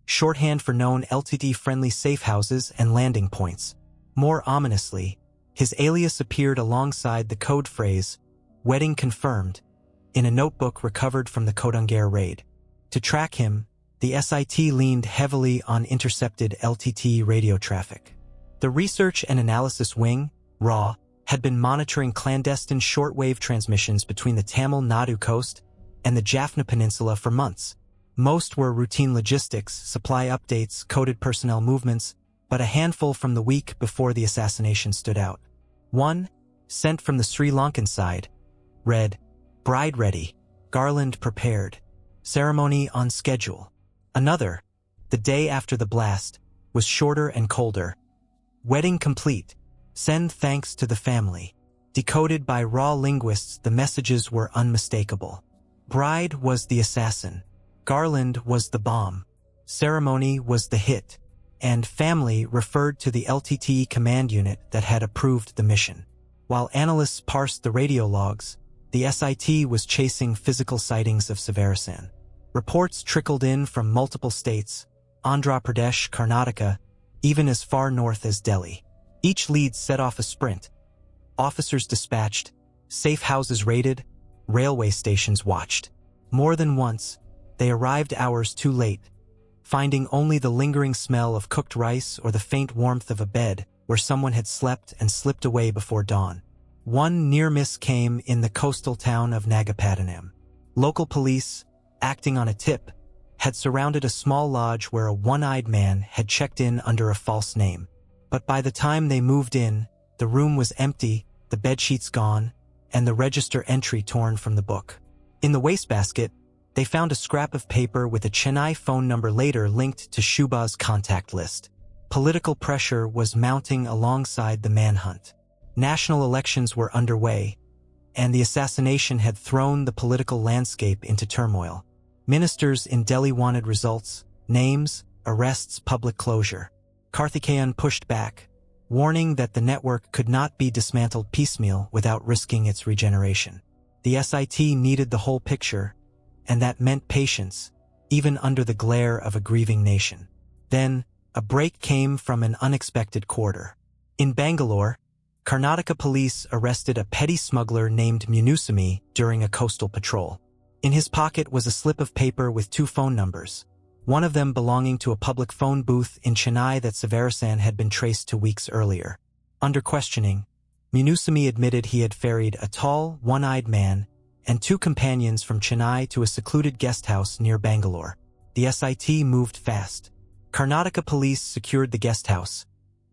Speaker 1: shorthand for known LTTE-friendly safe houses and landing points. More ominously, his alias appeared alongside the code phrase, "wedding confirmed," in a notebook recovered from the Kodungare raid. To track him, the SIT leaned heavily on intercepted LTTE radio traffic. The Research and Analysis Wing, RAW, had been monitoring clandestine shortwave transmissions between the Tamil Nadu coast and the Jaffna Peninsula for months. Most were routine logistics, supply updates, coded personnel movements, but a handful from the week before the assassination stood out. One, sent from the Sri Lankan side, read, "Bride ready, garland prepared, ceremony on schedule." Another, the day after the blast, was shorter and colder. "Wedding complete. Send thanks to the family." Decoded by raw linguists, the messages were unmistakable. Bride was the assassin, garland was the bomb, ceremony was the hit, and family referred to the LTTE command unit that had approved the mission. While analysts parsed the radio logs, the SIT was chasing physical sightings of Severasan. Reports trickled in from multiple states, Andhra Pradesh, Karnataka, even as far north as Delhi. Each lead set off a sprint. Officers dispatched, safe houses raided, railway stations watched. More than once, they arrived hours too late, finding only the lingering smell of cooked rice or the faint warmth of a bed where someone had slept and slipped away before dawn. One near miss came in the coastal town of Nagapattinam. Local police, acting on a tip, had surrounded a small lodge where a one-eyed man had checked in under a false name. But by the time they moved in, the room was empty, the bedsheets gone, and the register entry torn from the book. In the wastebasket, they found a scrap of paper with a Chennai phone number later linked to Shuba's contact list. Political pressure was mounting alongside the manhunt. National elections were underway, and the assassination had thrown the political landscape into turmoil. Ministers in Delhi wanted results, names, arrests, public closure. Karthikeyan pushed back, warning that the network could not be dismantled piecemeal without risking its regeneration. The SIT needed the whole picture, and that meant patience, even under the glare of a grieving nation. Then, a break came from an unexpected quarter. In Bangalore, Karnataka police arrested a petty smuggler named Munusamy during a coastal patrol. In his pocket was a slip of paper with 2 phone numbers, one of them belonging to a public phone booth in Chennai that Srivarumbudur had been traced to weeks earlier. Under questioning, Munusamy admitted he had ferried a tall, one-eyed man and 2 companions from Chennai to a secluded guest house near Bangalore. The SIT moved fast. Karnataka police secured the guest house,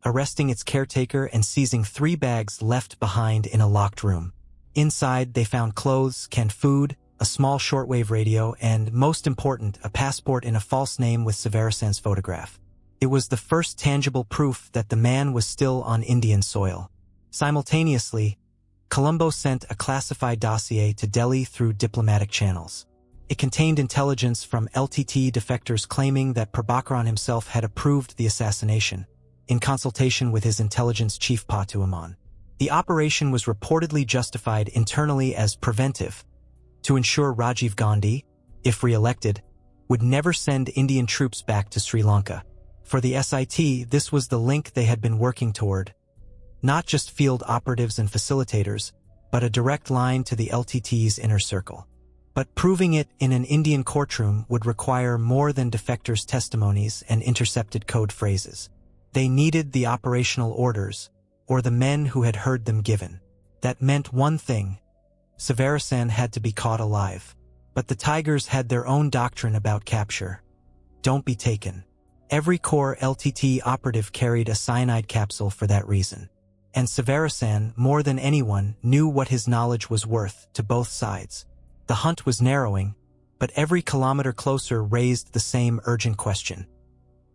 Speaker 1: arresting its caretaker and seizing 3 bags left behind in a locked room. Inside, they found clothes, canned food, a small shortwave radio, and, most important, a passport in a false name with Srivarumbur's photograph. It was the first tangible proof that the man was still on Indian soil. Simultaneously, Colombo sent a classified dossier to Delhi through diplomatic channels. It contained intelligence from LTTE defectors claiming that Prabhakaran himself had approved the assassination, in consultation with his intelligence chief Patu Aman. The operation was reportedly justified internally as preventive, to ensure Rajiv Gandhi, if re-elected, would never send Indian troops back to Sri Lanka. For the SIT, this was the link they had been working toward. Not just field operatives and facilitators, but a direct line to the LTTE's inner circle. But proving it in an Indian courtroom would require more than defectors' testimonies and intercepted code phrases. They needed the operational orders, or the men who had heard them given. That meant one thing: Srivarumbudur had to be caught alive. But the Tigers had their own doctrine about capture. Don't be taken. Every core LTTE operative carried a cyanide capsule for that reason. And Srivarumbudur, more than anyone, knew what his knowledge was worth to both sides. The hunt was narrowing, but every kilometer closer raised the same urgent question.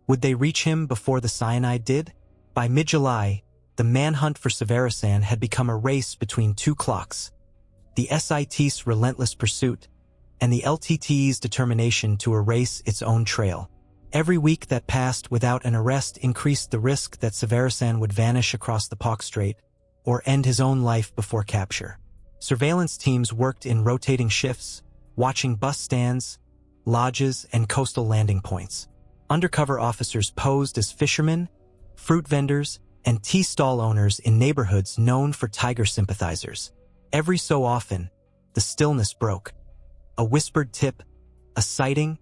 Speaker 1: Would they reach him before the cyanide did? By mid-July, the manhunt for Srivarumbudur had become a race between 2 clocks: the SIT's relentless pursuit and the LTTE's determination to erase its own trail. Every week that passed without an arrest increased the risk that Srivarumbudur would vanish across the Pak Strait or end his own life before capture. Surveillance teams worked in rotating shifts, watching bus stands, lodges, and coastal landing points. Undercover officers posed as fishermen, fruit vendors, and tea stall owners in neighborhoods known for Tiger sympathizers. Every so often, the stillness broke. A whispered tip, a sighting,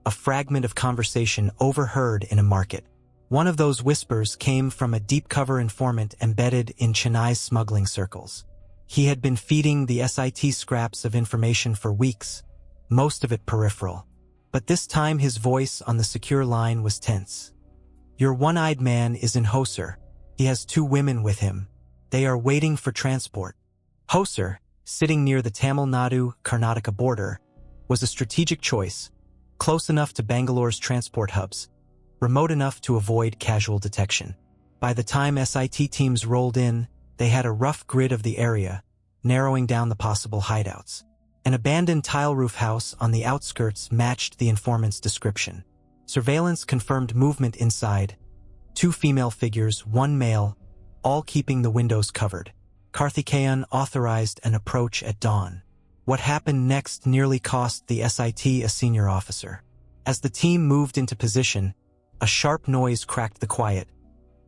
Speaker 1: a fragment of conversation overheard in a market. One of those whispers came from a deep-cover informant embedded in Chennai's smuggling circles. He had been feeding the SIT scraps of information for weeks, most of it peripheral. But this time his voice on the secure line was tense. Your one-eyed man is in Hosur. He has 2 women with him. They are waiting for transport. Hosur, sitting near the Tamil Nadu-Karnataka border, was a strategic choice, close enough to Bangalore's transport hubs, remote enough to avoid casual detection. By the time SIT teams rolled in, they had a rough grid of the area, narrowing down the possible hideouts. An abandoned tile roof house on the outskirts matched the informant's description. Surveillance confirmed movement inside: 2 female figures, 1 male, all keeping the windows covered. Karthikeyan authorized an approach at dawn. What happened next nearly cost the SIT a senior officer. As the team moved into position, a sharp noise cracked the quiet.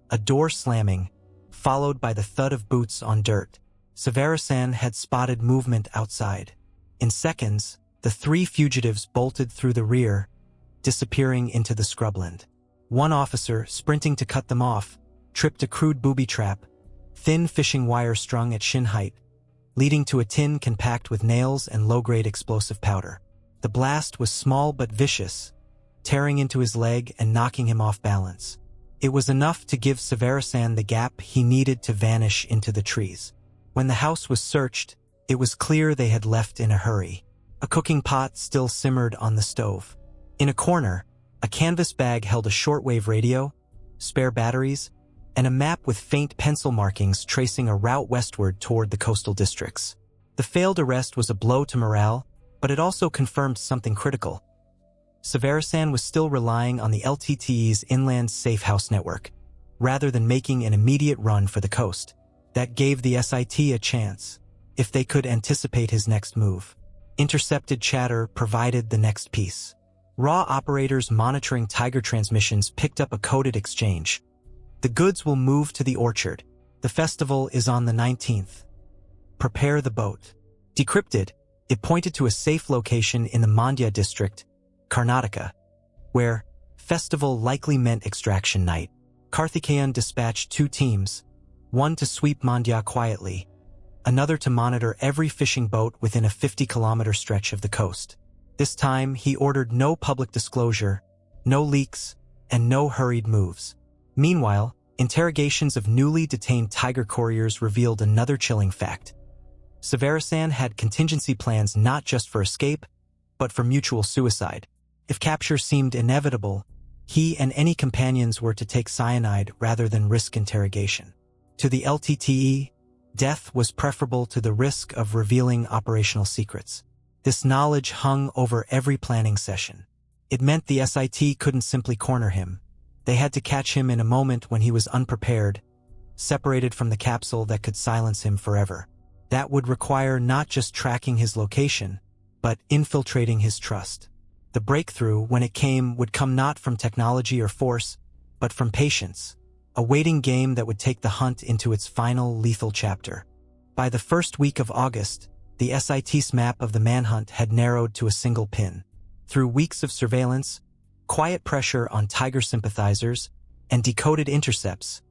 Speaker 1: A door slamming, followed by the thud of boots on dirt. Srivarumbudur had spotted movement outside. In seconds, the 3 fugitives bolted through the rear, disappearing into the scrubland. One officer, sprinting to cut them off, tripped a crude booby trap, thin fishing wire strung at shin height, leading to a tin can packed with nails and low-grade explosive powder. The blast was small but vicious, tearing into his leg and knocking him off balance. It was enough to give Srivarumbudur the gap he needed to vanish into the trees. When the house was searched, it was clear they had left in a hurry. A cooking pot still simmered on the stove. In a corner, a canvas bag held a shortwave radio, spare batteries, and a map with faint pencil markings tracing a route westward toward the coastal districts. The failed arrest was a blow to morale, but it also confirmed something critical. Severasan was still relying on the LTTE's inland safe house network, rather than making an immediate run for the coast. That gave the SIT a chance, if they could anticipate his next move. Intercepted chatter provided the next piece. Raw operators monitoring Tiger transmissions picked up a coded exchange. The goods will move to the orchard. The festival is on the 19th. Prepare the boat. Decrypted, it pointed to a safe location in the Mandya district, Karnataka, where festival likely meant extraction night. Karthikeyan dispatched 2 teams, one to sweep Mandya quietly, another to monitor every fishing boat within a 50-kilometer stretch of the coast. This time, he ordered no public disclosure, no leaks, and no hurried moves. Meanwhile, interrogations of newly detained Tiger couriers revealed another chilling fact. Severasan had contingency plans not just for escape, but for mutual suicide. If capture seemed inevitable, he and any companions were to take cyanide rather than risk interrogation. To the LTTE, death was preferable to the risk of revealing operational secrets. This knowledge hung over every planning session. It meant the SIT couldn't simply corner him. They had to catch him in a moment when he was unprepared, separated from the capsule that could silence him forever. That would require not just tracking his location, but infiltrating his trust. The breakthrough, when it came, would come not from technology or force, but from patience, a waiting game that would take the hunt into its final lethal chapter. By the first week of August, the SIT's map of the manhunt had narrowed to a single pin. Through weeks of surveillance, quiet pressure on Tiger sympathizers, and decoded intercepts,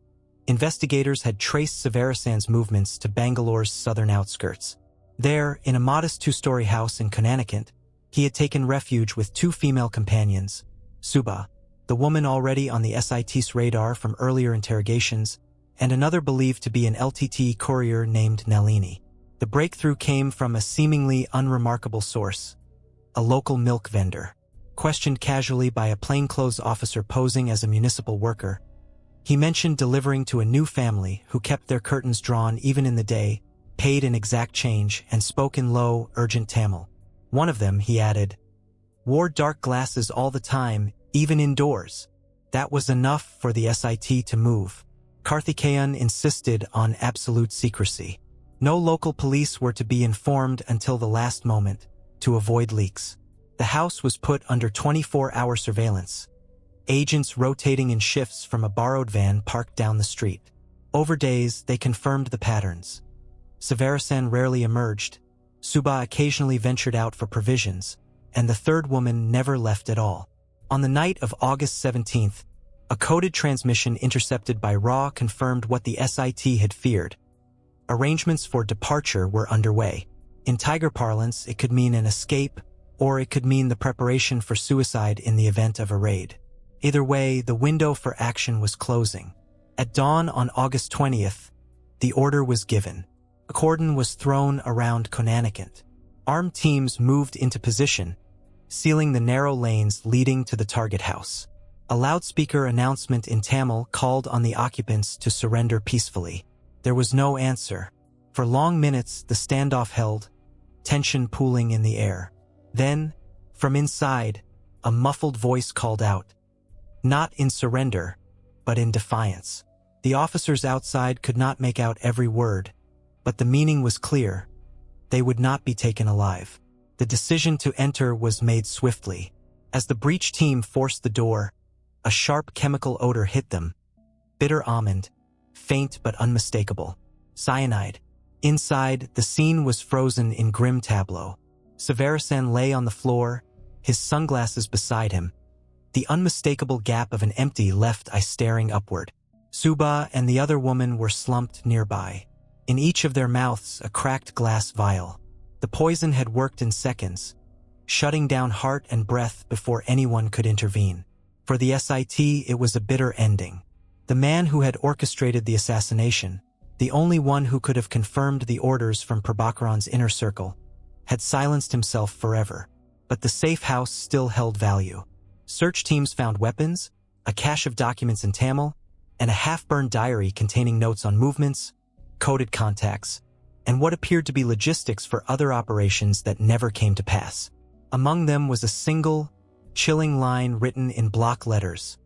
Speaker 1: investigators had traced Severasan's movements to Bangalore's southern outskirts. There, in a modest 2-story house in Conanicut, he had taken refuge with 2 female companions, Suba, the woman already on the SIT's radar from earlier interrogations, and another believed to be an LTTE courier named Nalini. The breakthrough came from a seemingly unremarkable source, a local milk vendor. Questioned casually by a plainclothes officer posing as a municipal worker, he mentioned delivering to a new family who kept their curtains drawn even in the day, paid in exact change, and spoke in low, urgent Tamil. One of them, he added, wore dark glasses all the time, even indoors. That was enough for the SIT to move. Karthikeyan insisted on absolute secrecy. No local police were to be informed until the last moment, to avoid leaks. The house was put under 24-hour surveillance, agents rotating in shifts from a borrowed van parked down the street. Over days, they confirmed the patterns. Severasan rarely emerged, Suba occasionally ventured out for provisions, and the third woman never left at all. On the night of August 17th, a coded transmission intercepted by RAW confirmed what the SIT had feared. Arrangements for departure were underway. In Tiger parlance, it could mean an escape, or it could mean the preparation for suicide in the event of a raid. Either way, the window for action was closing. At dawn on August 20th, the order was given. A cordon was thrown around Conanicut. Armed teams moved into position, sealing the narrow lanes leading to the target house. A loudspeaker announcement in Tamil called on the occupants to surrender peacefully. There was no answer. For long minutes, the standoff held, tension pooling in the air. Then, from inside, a muffled voice called out, not in surrender, but in defiance. The officers outside could not make out every word, but the meaning was clear. They would not be taken alive. The decision to enter was made swiftly. As the breach team forced the door, a sharp chemical odor hit them. Bitter almond, faint but unmistakable. Cyanide. Inside, the scene was frozen in grim tableau. Severasan lay on the floor, his sunglasses beside him. The unmistakable gap of an empty left eye staring upward. Suba and the other woman were slumped nearby. In each of their mouths, a cracked glass vial. The poison had worked in seconds, shutting down heart and breath before anyone could intervene. For the SIT, it was a bitter ending. The man who had orchestrated the assassination, the only one who could have confirmed the orders from Prabhakaran's inner circle, had silenced himself forever. But the safe house still held value. Search teams found weapons, a cache of documents in Tamil, and a half-burned diary containing notes on movements, coded contacts, and what appeared to be logistics for other operations that never came to pass. Among them was a single, chilling line written in block letters.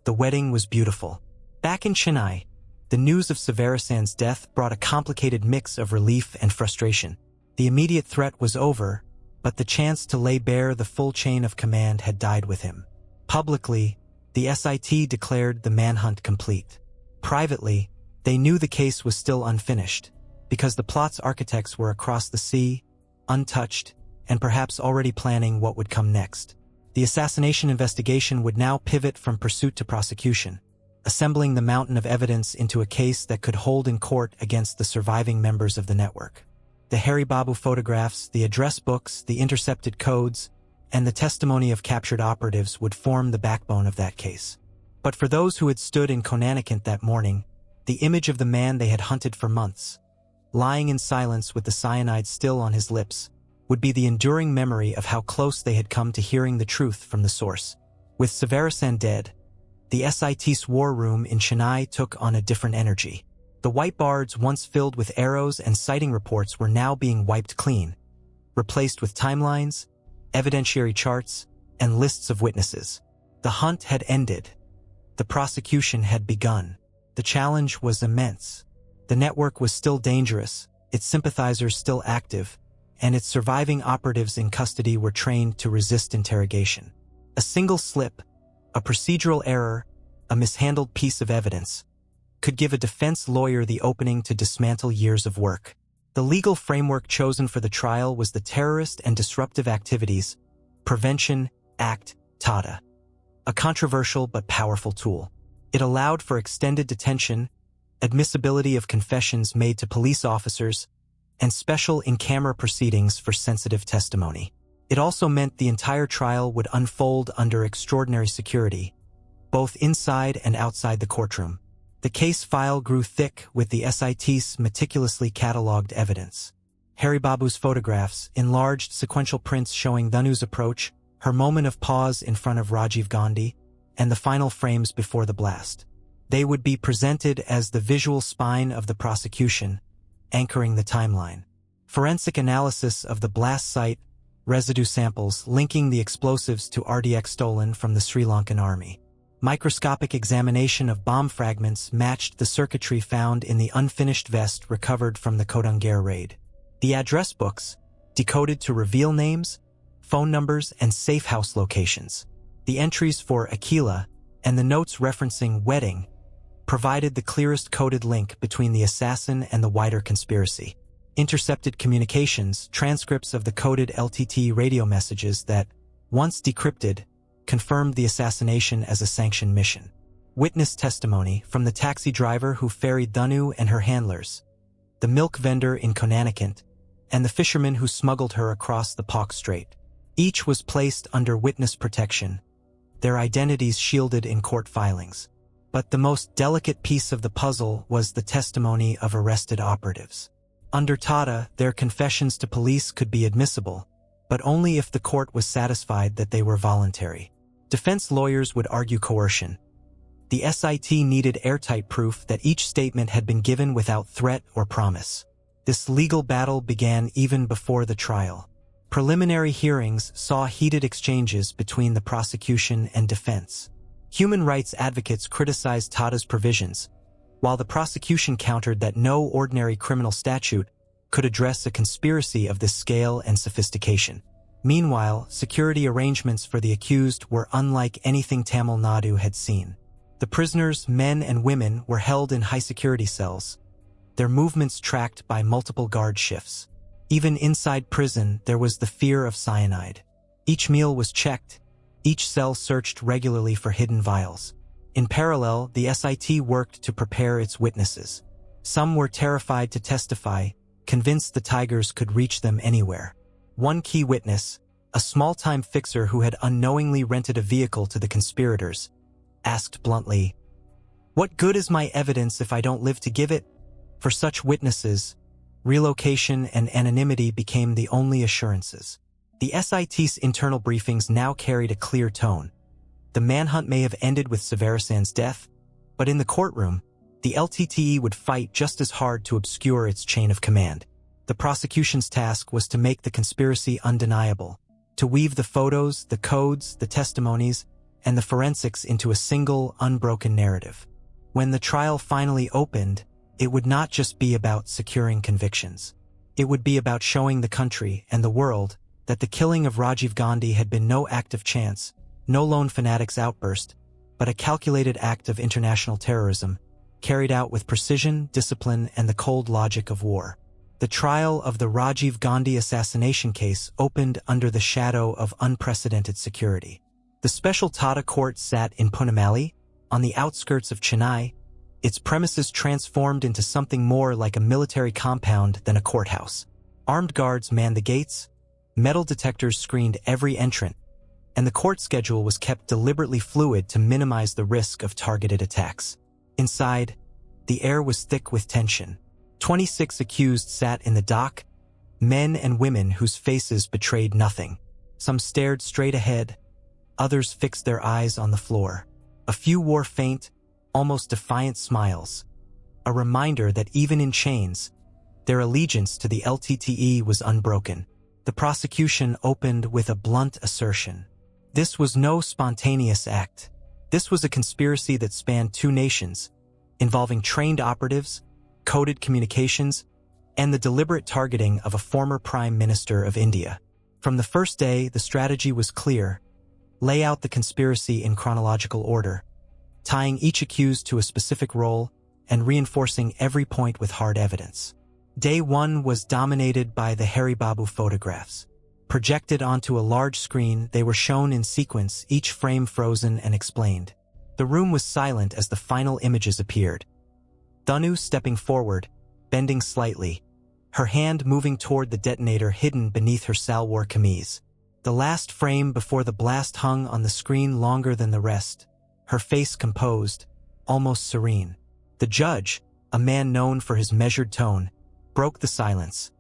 Speaker 1: The wedding was beautiful. Back in Chennai, the news of Sriperumbudur death brought a complicated mix of relief and frustration. The immediate threat was over, but the chance to lay bare the full chain of command had died with him. Publicly, the SIT declared the manhunt complete. Privately, they knew the case was still unfinished, because the plot's architects were across the sea, untouched, and perhaps already planning what would come next. The assassination investigation would now pivot from pursuit to prosecution, assembling the mountain of evidence into a case that could hold in court against the surviving members of the network. The Hari Babu photographs, the address books, the intercepted codes, and the testimony of captured operatives would form the backbone of that case. But for those who had stood in Conanicut that morning, the image of the man they had hunted for months, lying in silence with the cyanide still on his lips, would be the enduring memory of how close they had come to hearing the truth from the source. With Sriperumbudur dead, the SIT's war room in Chennai took on a different energy. The whiteboards once filled with arrows and sighting reports were now being wiped clean, replaced with timelines, evidentiary charts, and lists of witnesses. The hunt had ended. The prosecution had begun. The challenge was immense. The network was still dangerous, its sympathizers still active, and its surviving operatives in custody were trained to resist interrogation. A single slip, a procedural error, a mishandled piece of evidence, could give a defense lawyer the opening to dismantle years of work. The legal framework chosen for the trial was the Terrorist and Disruptive Activities Prevention Act, TADA, a controversial but powerful tool. It allowed for extended detention, admissibility of confessions made to police officers, and special in-camera proceedings for sensitive testimony. It also meant the entire trial would unfold under extraordinary security, both inside and outside the courtroom. The case file grew thick with the SIT's meticulously catalogued evidence. Hari Babu's photographs, enlarged sequential prints showing Dhanu's approach, her moment of pause in front of Rajiv Gandhi, and the final frames before the blast. They would be presented as the visual spine of the prosecution, anchoring the timeline. Forensic analysis of the blast site, residue samples linking the explosives to RDX stolen from the Sri Lankan army. Microscopic examination of bomb fragments matched the circuitry found in the unfinished vest recovered from the Kodungallur raid. The address books, decoded to reveal names, phone numbers, and safe house locations. The entries for Aquila and the notes referencing wedding provided the clearest coded link between the assassin and the wider conspiracy. Intercepted communications, transcripts of the coded LTTE radio messages that, once decrypted, confirmed the assassination as a sanctioned mission. Witness testimony from the taxi driver who ferried Dhanu and her handlers, the milk vendor in Conanicut, and the fisherman who smuggled her across the Palk Strait. Each was placed under witness protection, their identities shielded in court filings. But the most delicate piece of the puzzle was the testimony of arrested operatives. Under TADA, their confessions to police could be admissible, but only if the court was satisfied that they were voluntary. Defense lawyers would argue coercion. The SIT needed airtight proof that each statement had been given without threat or promise. This legal battle began even before the trial. Preliminary hearings saw heated exchanges between the prosecution and defense. Human rights advocates criticized TADA's provisions, while the prosecution countered that no ordinary criminal statute could address a conspiracy of this scale and sophistication. Meanwhile, security arrangements for the accused were unlike anything Tamil Nadu had seen. The prisoners, men and women, were held in high-security cells, their movements tracked by multiple guard shifts. Even inside prison, there was the fear of cyanide. Each meal was checked, each cell searched regularly for hidden vials. In parallel, the SIT worked to prepare its witnesses. Some were terrified to testify, convinced the Tigers could reach them anywhere. One key witness, a small-time fixer who had unknowingly rented a vehicle to the conspirators, asked bluntly, "What good is my evidence if I don't live to give it?" For such witnesses, relocation and anonymity became the only assurances. The SIT's internal briefings now carried a clear tone. The manhunt may have ended with Sriperumbur's death, but in the courtroom, the LTTE would fight just as hard to obscure its chain of command. The prosecution's task was to make the conspiracy undeniable, to weave the photos, the codes, the testimonies, and the forensics into a single, unbroken narrative. When the trial finally opened, it would not just be about securing convictions. It would be about showing the country and the world that the killing of Rajiv Gandhi had been no act of chance, no lone fanatic's outburst, but a calculated act of international terrorism, carried out with precision, discipline, and the cold logic of war. The trial of the Rajiv Gandhi assassination case opened under the shadow of unprecedented security. The special Tata court sat in Punnamalli, on the outskirts of Chennai, its premises transformed into something more like a military compound than a courthouse. Armed guards manned the gates, metal detectors screened every entrant, and the court schedule was kept deliberately fluid to minimize the risk of targeted attacks. Inside, the air was thick with tension. 26 accused sat in the dock, men and women whose faces betrayed nothing. Some stared straight ahead, others fixed their eyes on the floor. A few wore faint, almost defiant smiles, a reminder that even in chains, their allegiance to the LTTE was unbroken. The prosecution opened with a blunt assertion. This was no spontaneous act. This was a conspiracy that spanned two nations, involving trained operatives, coded communications, and the deliberate targeting of a former Prime Minister of India. From the first day, the strategy was clear: lay out the conspiracy in chronological order, tying each accused to a specific role and reinforcing every point with hard evidence. Day 1 was dominated by the Hari Babu photographs. Projected onto a large screen, they were shown in sequence, each frame frozen and explained. The room was silent as the final images appeared. Thanu stepping forward, bending slightly, her hand moving toward the detonator hidden beneath her salwar kameez. The last frame before the blast hung on the screen longer than the rest, her face composed, almost serene. The judge, a man known for his measured tone, broke the silence.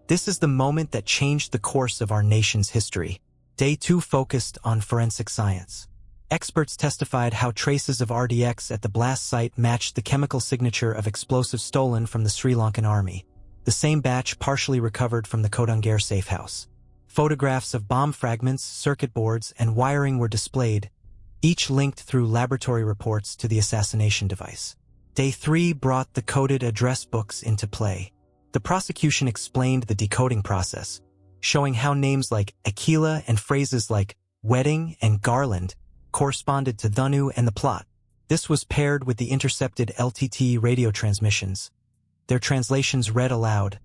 Speaker 1: This is the moment that changed the course of our nation's history. Day 2 focused on forensic science. Experts testified how traces of RDX at the blast site matched the chemical signature of explosives stolen from the Sri Lankan army, the same batch partially recovered from the Kodungare safe house. Photographs of bomb fragments, circuit boards, and wiring were displayed, each linked through laboratory reports to the assassination device. Day 3 brought the coded address books into play. The prosecution explained the decoding process, showing how names like Aquila and phrases like wedding and garland corresponded to Thanu and the plot. This was paired with the intercepted LTTE radio transmissions. Their translations read aloud,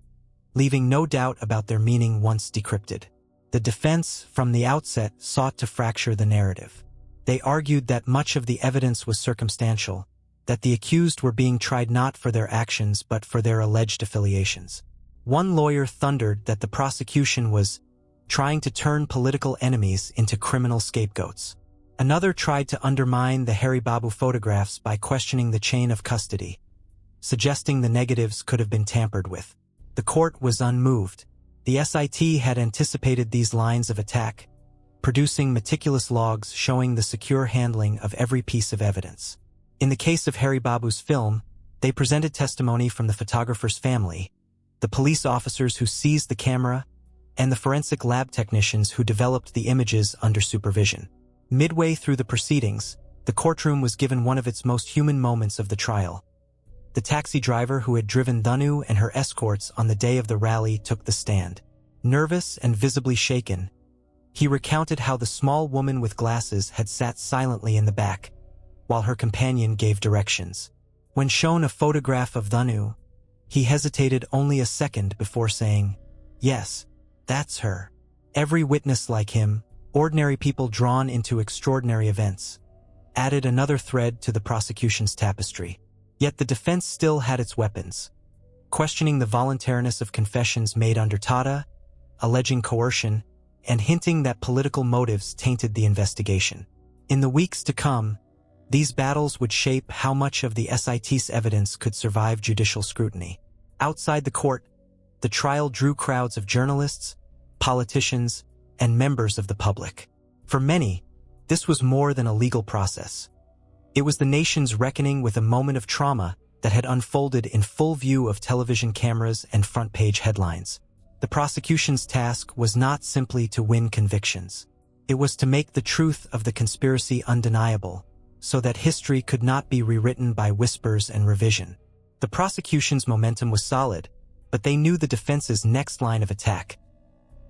Speaker 1: leaving no doubt about their meaning once decrypted. The defense, from the outset, sought to fracture the narrative. They argued that much of the evidence was circumstantial, that the accused were being tried not for their actions but for their alleged affiliations. One lawyer thundered that the prosecution was trying to turn political enemies into criminal scapegoats. Another tried to undermine the Hari Babu photographs by questioning the chain of custody, suggesting the negatives could have been tampered with. The court was unmoved. The SIT had anticipated these lines of attack, producing meticulous logs showing the secure handling of every piece of evidence. In the case of Hari Babu's film, they presented testimony from the photographer's family, the police officers who seized the camera, and the forensic lab technicians who developed the images under supervision. Midway through the proceedings, the courtroom was given one of its most human moments of the trial. The taxi driver who had driven Thanu and her escorts on the day of the rally took the stand. Nervous and visibly shaken, he recounted how the small woman with glasses had sat silently in the back, while her companion gave directions. When shown a photograph of Thanu, he hesitated only a second before saying, "Yes, that's her." Every witness like him, ordinary people drawn into extraordinary events, added another thread to the prosecution's tapestry. Yet the defense still had its weapons, questioning the voluntariness of confessions made under Tata, alleging coercion, and hinting that political motives tainted the investigation. In the weeks to come, these battles would shape how much of the SIT's evidence could survive judicial scrutiny. Outside the court, the trial drew crowds of journalists, politicians, and members of the public. For many, this was more than a legal process. It was the nation's reckoning with a moment of trauma that had unfolded in full view of television cameras and front-page headlines. The prosecution's task was not simply to win convictions. It was to make the truth of the conspiracy undeniable, so that history could not be rewritten by whispers and revision. The prosecution's momentum was solid, but they knew the defense's next line of attack: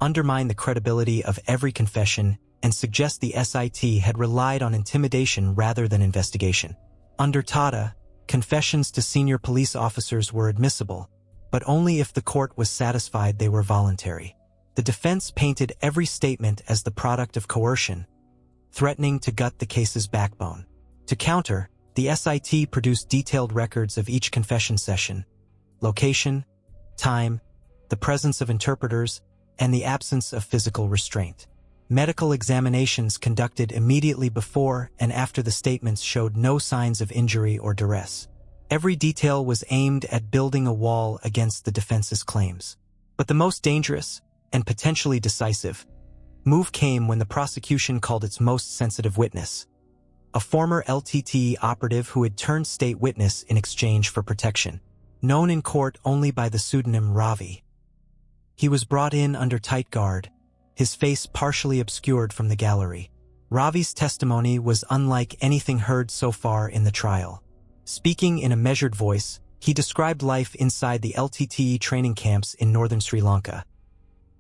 Speaker 1: undermine the credibility of every confession and suggest the SIT had relied on intimidation rather than investigation. Under Tata, confessions to senior police officers were admissible, but only if the court was satisfied they were voluntary. The defense painted every statement as the product of coercion, threatening to gut the case's backbone. To counter, the SIT produced detailed records of each confession session: location, time, the presence of interpreters, and the absence of physical restraint. Medical examinations conducted immediately before and after the statements showed no signs of injury or duress. Every detail was aimed at building a wall against the defense's claims. But the most dangerous, and potentially decisive, move came when the prosecution called its most sensitive witness, a former LTTE operative who had turned state witness in exchange for protection. Known in court only by the pseudonym Ravi, he was brought in under tight guard, his face partially obscured from the gallery. Ravi's testimony was unlike anything heard so far in the trial. Speaking in a measured voice, he described life inside the LTTE training camps in northern Sri Lanka: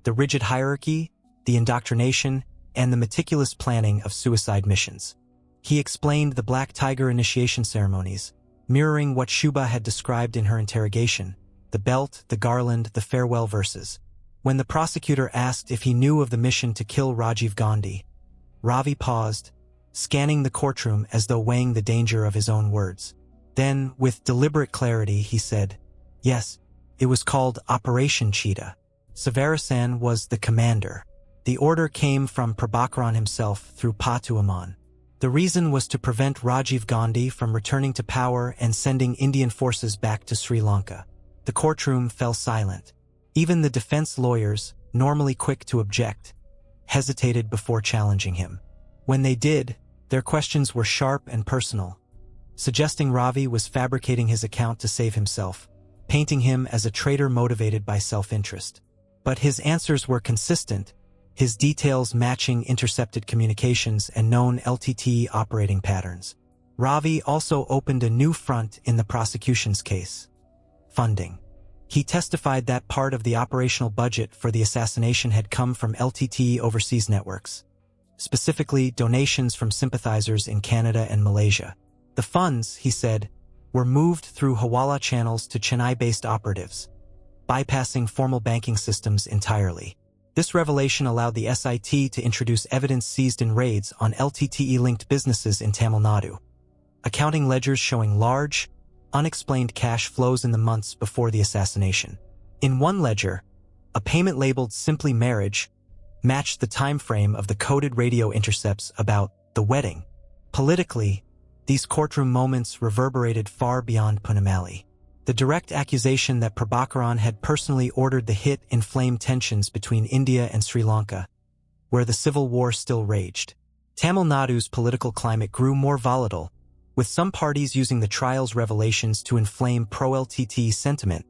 Speaker 1: the rigid hierarchy, the indoctrination, and the meticulous planning of suicide missions. He explained the Black Tiger initiation ceremonies, mirroring what Shubha had described in her interrogation: the belt, the garland, the farewell verses. When the prosecutor asked if he knew of the mission to kill Rajiv Gandhi, Ravi paused, scanning the courtroom as though weighing the danger of his own words. Then, with deliberate clarity, he said, "Yes, it was called Operation Cheetah. Savarasan was the commander. The order came from Prabhakaran himself through Patu Aman. The reason was to prevent Rajiv Gandhi from returning to power and sending Indian forces back to Sri Lanka." The courtroom fell silent. Even the defense lawyers, normally quick to object, hesitated before challenging him. When they did, their questions were sharp and personal, suggesting Ravi was fabricating his account to save himself, painting him as a traitor motivated by self-interest. But his answers were consistent, his details matching intercepted communications and known LTTE operating patterns. Ravi also opened a new front in the prosecution's case: funding. He testified that part of the operational budget for the assassination had come from LTTE overseas networks, specifically donations from sympathizers in Canada and Malaysia. The funds, he said, were moved through Hawala channels to Chennai-based operatives, bypassing formal banking systems entirely. This revelation allowed the SIT to introduce evidence seized in raids on LTTE-linked businesses in Tamil Nadu, accounting ledgers showing large, unexplained cash flows in the months before the assassination. In one ledger, a payment labeled simply marriage matched the time frame of the coded radio intercepts about the wedding. Politically, these courtroom moments reverberated far beyond Punamali. The direct accusation that Prabhakaran had personally ordered the hit inflamed tensions between India and Sri Lanka, where the civil war still raged. Tamil Nadu's political climate grew more volatile, with some parties using the trial's revelations to inflame pro-LTTE sentiment,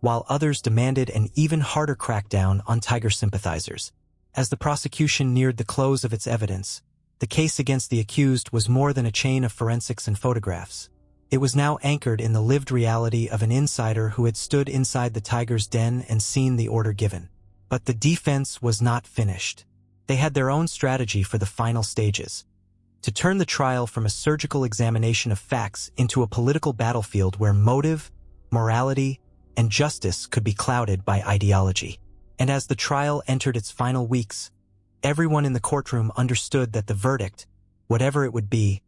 Speaker 1: while others demanded an even harder crackdown on Tiger sympathizers. As the prosecution neared the close of its evidence, the case against the accused was more than a chain of forensics and photographs. It was now anchored in the lived reality of an insider who had stood inside the Tigers' den and seen the order given. But the defense was not finished. They had their own strategy for the final stages: to turn the trial from a surgical examination of facts into a political battlefield where motive, morality, and justice could be clouded by ideology. And as the trial entered its final weeks, everyone in the courtroom understood that the verdict, whatever it would be,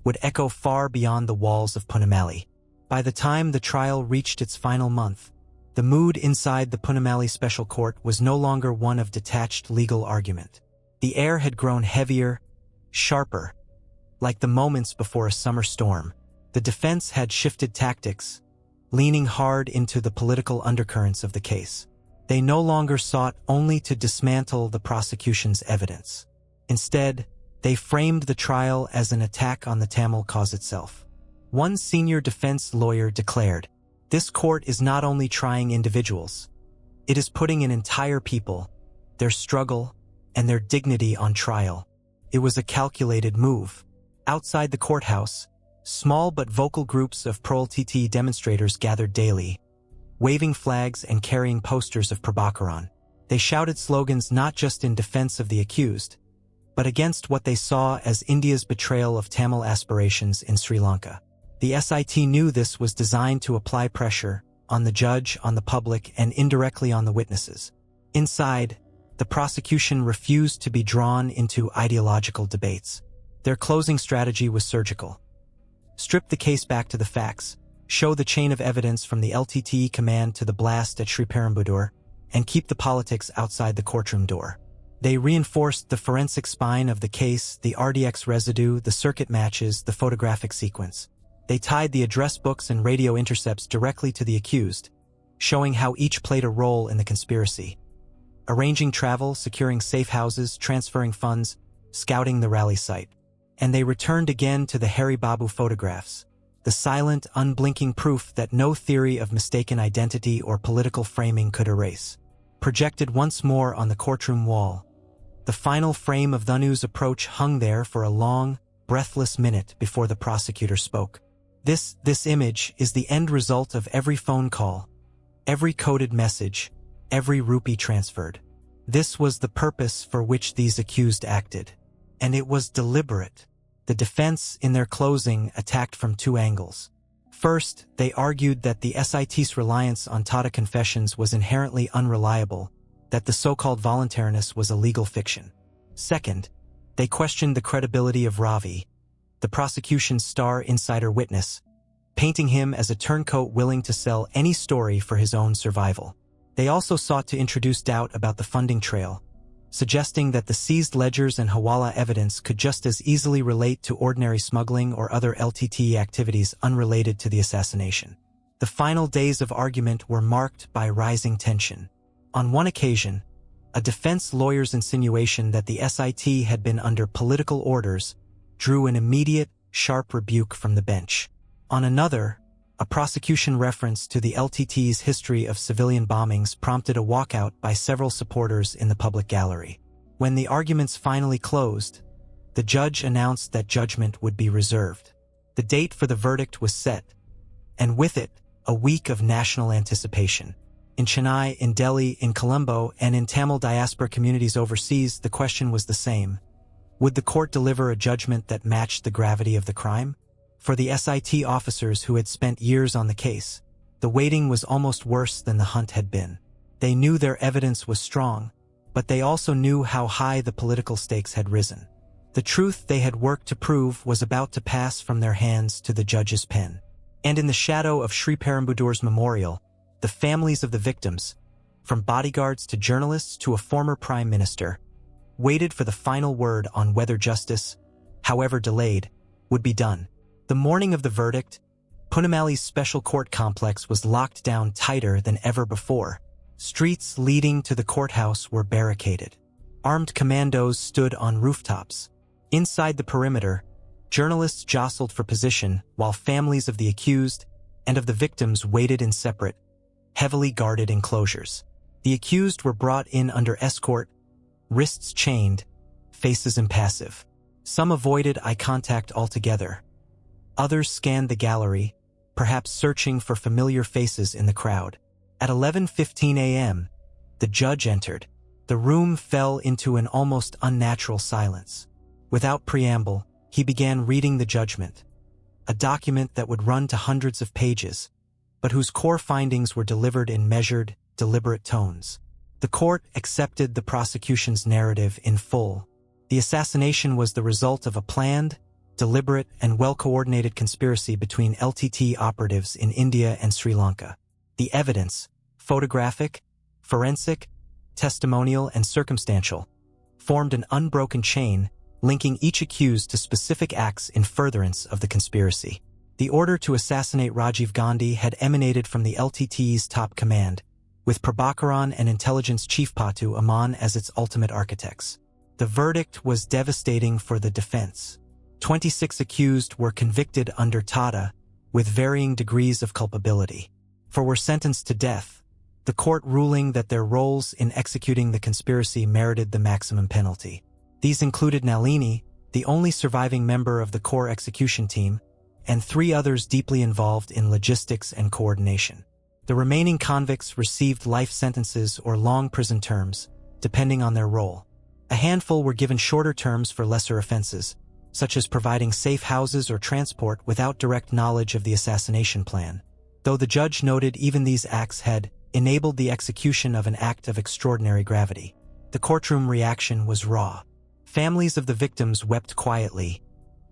Speaker 1: would echo far beyond the walls of Punamali. By the time the trial reached its final month, the mood inside the Punamali Special Court was no longer one of detached legal argument. The air had grown heavier, sharper, like the moments before a summer storm. The defense had shifted tactics, leaning hard into the political undercurrents of the case. They no longer sought only to dismantle the prosecution's evidence. Instead, they framed the trial as an attack on the Tamil cause itself. One senior defense lawyer declared, "This court is not only trying individuals, It is putting an entire people, their struggle, and their dignity on trial. It was a calculated move. Outside the courthouse, small but vocal groups of pro-LTTE demonstrators gathered daily, waving flags and carrying posters of Prabhakaran. They shouted slogans not just in defense of the accused, but against what they saw as India's betrayal of Tamil aspirations in Sri Lanka. The SIT knew this was designed to apply pressure on the judge, on the public, and indirectly on the witnesses. Inside, the prosecution refused to be drawn into ideological debates. Their closing strategy was surgical. Strip the case back to the facts, show the chain of evidence from the LTTE command to the blast at Sriperumbudur, and keep the politics outside the courtroom door. They reinforced the forensic spine of the case, the RDX residue, the circuit matches, the photographic sequence. They tied the address books and radio intercepts directly to the accused, showing how each played a role in the conspiracy. Arranging travel, securing safe houses, transferring funds, scouting the rally site. And they returned again to the Hari Babu photographs, the silent, unblinking proof that no theory of mistaken identity or political framing could erase. Projected once more on the courtroom wall, the final frame of Dhanu's approach hung there for a long, breathless minute before the prosecutor spoke. This image is the end result of every phone call, every coded message, every rupee transferred. This was the purpose for which these accused acted. And it was deliberate. The defense, in their closing, attacked from two angles. First, they argued that the SIT's reliance on Tata confessions was inherently unreliable, that the so-called voluntariness was a legal fiction. Second, they questioned the credibility of Ravi, the prosecution's star insider witness, painting him as a turncoat willing to sell any story for his own survival. They also sought to introduce doubt about the funding trail, suggesting that the seized ledgers and hawala evidence could just as easily relate to ordinary smuggling or other LTTE activities unrelated to the assassination. The final days of argument were marked by rising tension. On one occasion, a defense lawyer's insinuation that the SIT had been under political orders drew an immediate, sharp rebuke from the bench. On another, a prosecution reference to the LTTE's history of civilian bombings prompted a walkout by several supporters in the public gallery. When the arguments finally closed, the judge announced that judgment would be reserved. The date for the verdict was set, and with it, a week of national anticipation. In Chennai, in Delhi, in Colombo, and in Tamil diaspora communities overseas, the question was the same. Would the court deliver a judgment that matched the gravity of the crime? For the SIT officers who had spent years on the case, the waiting was almost worse than the hunt had been. They knew their evidence was strong, but they also knew how high the political stakes had risen. The truth they had worked to prove was about to pass from their hands to the judge's pen. And in the shadow of Sriperumbudur's memorial, the families of the victims, from bodyguards to journalists to a former prime minister, waited for the final word on whether justice, however delayed, would be done. The morning of the verdict, Punamali's special court complex was locked down tighter than ever before. Streets leading to the courthouse were barricaded. Armed commandos stood on rooftops. Inside the perimeter, journalists jostled for position while families of the accused and of the victims waited in separate, heavily guarded enclosures. The accused were brought in under escort, wrists chained, faces impassive. Some avoided eye contact altogether. Others scanned the gallery, perhaps searching for familiar faces in the crowd. At 11:15 a.m., the judge entered. The room fell into an almost unnatural silence. Without preamble, he began reading the judgment, a document that would run to hundreds of pages, but whose core findings were delivered in measured, deliberate tones. The court accepted the prosecution's narrative in full. The assassination was the result of a planned, deliberate, and well-coordinated conspiracy between LTTE operatives in India and Sri Lanka. The evidence, photographic, forensic, testimonial, and circumstantial, formed an unbroken chain linking each accused to specific acts in furtherance of the conspiracy. The order to assassinate Rajiv Gandhi had emanated from the LTTE's top command, with Prabhakaran and intelligence chief Patu Aman as its ultimate architects. The verdict was devastating for the defense. 26 accused were convicted under Tata, with varying degrees of culpability. 4 were sentenced to death, the court ruling that their roles in executing the conspiracy merited the maximum penalty. These included Nalini, the only surviving member of the core execution team, and 3 others deeply involved in logistics and coordination. The remaining convicts received life sentences or long prison terms, depending on their role. A handful were given shorter terms for lesser offenses, such as providing safe houses or transport without direct knowledge of the assassination plan. Though the judge noted even these acts had enabled the execution of an act of extraordinary gravity, the courtroom reaction was raw. Families of the victims wept quietly.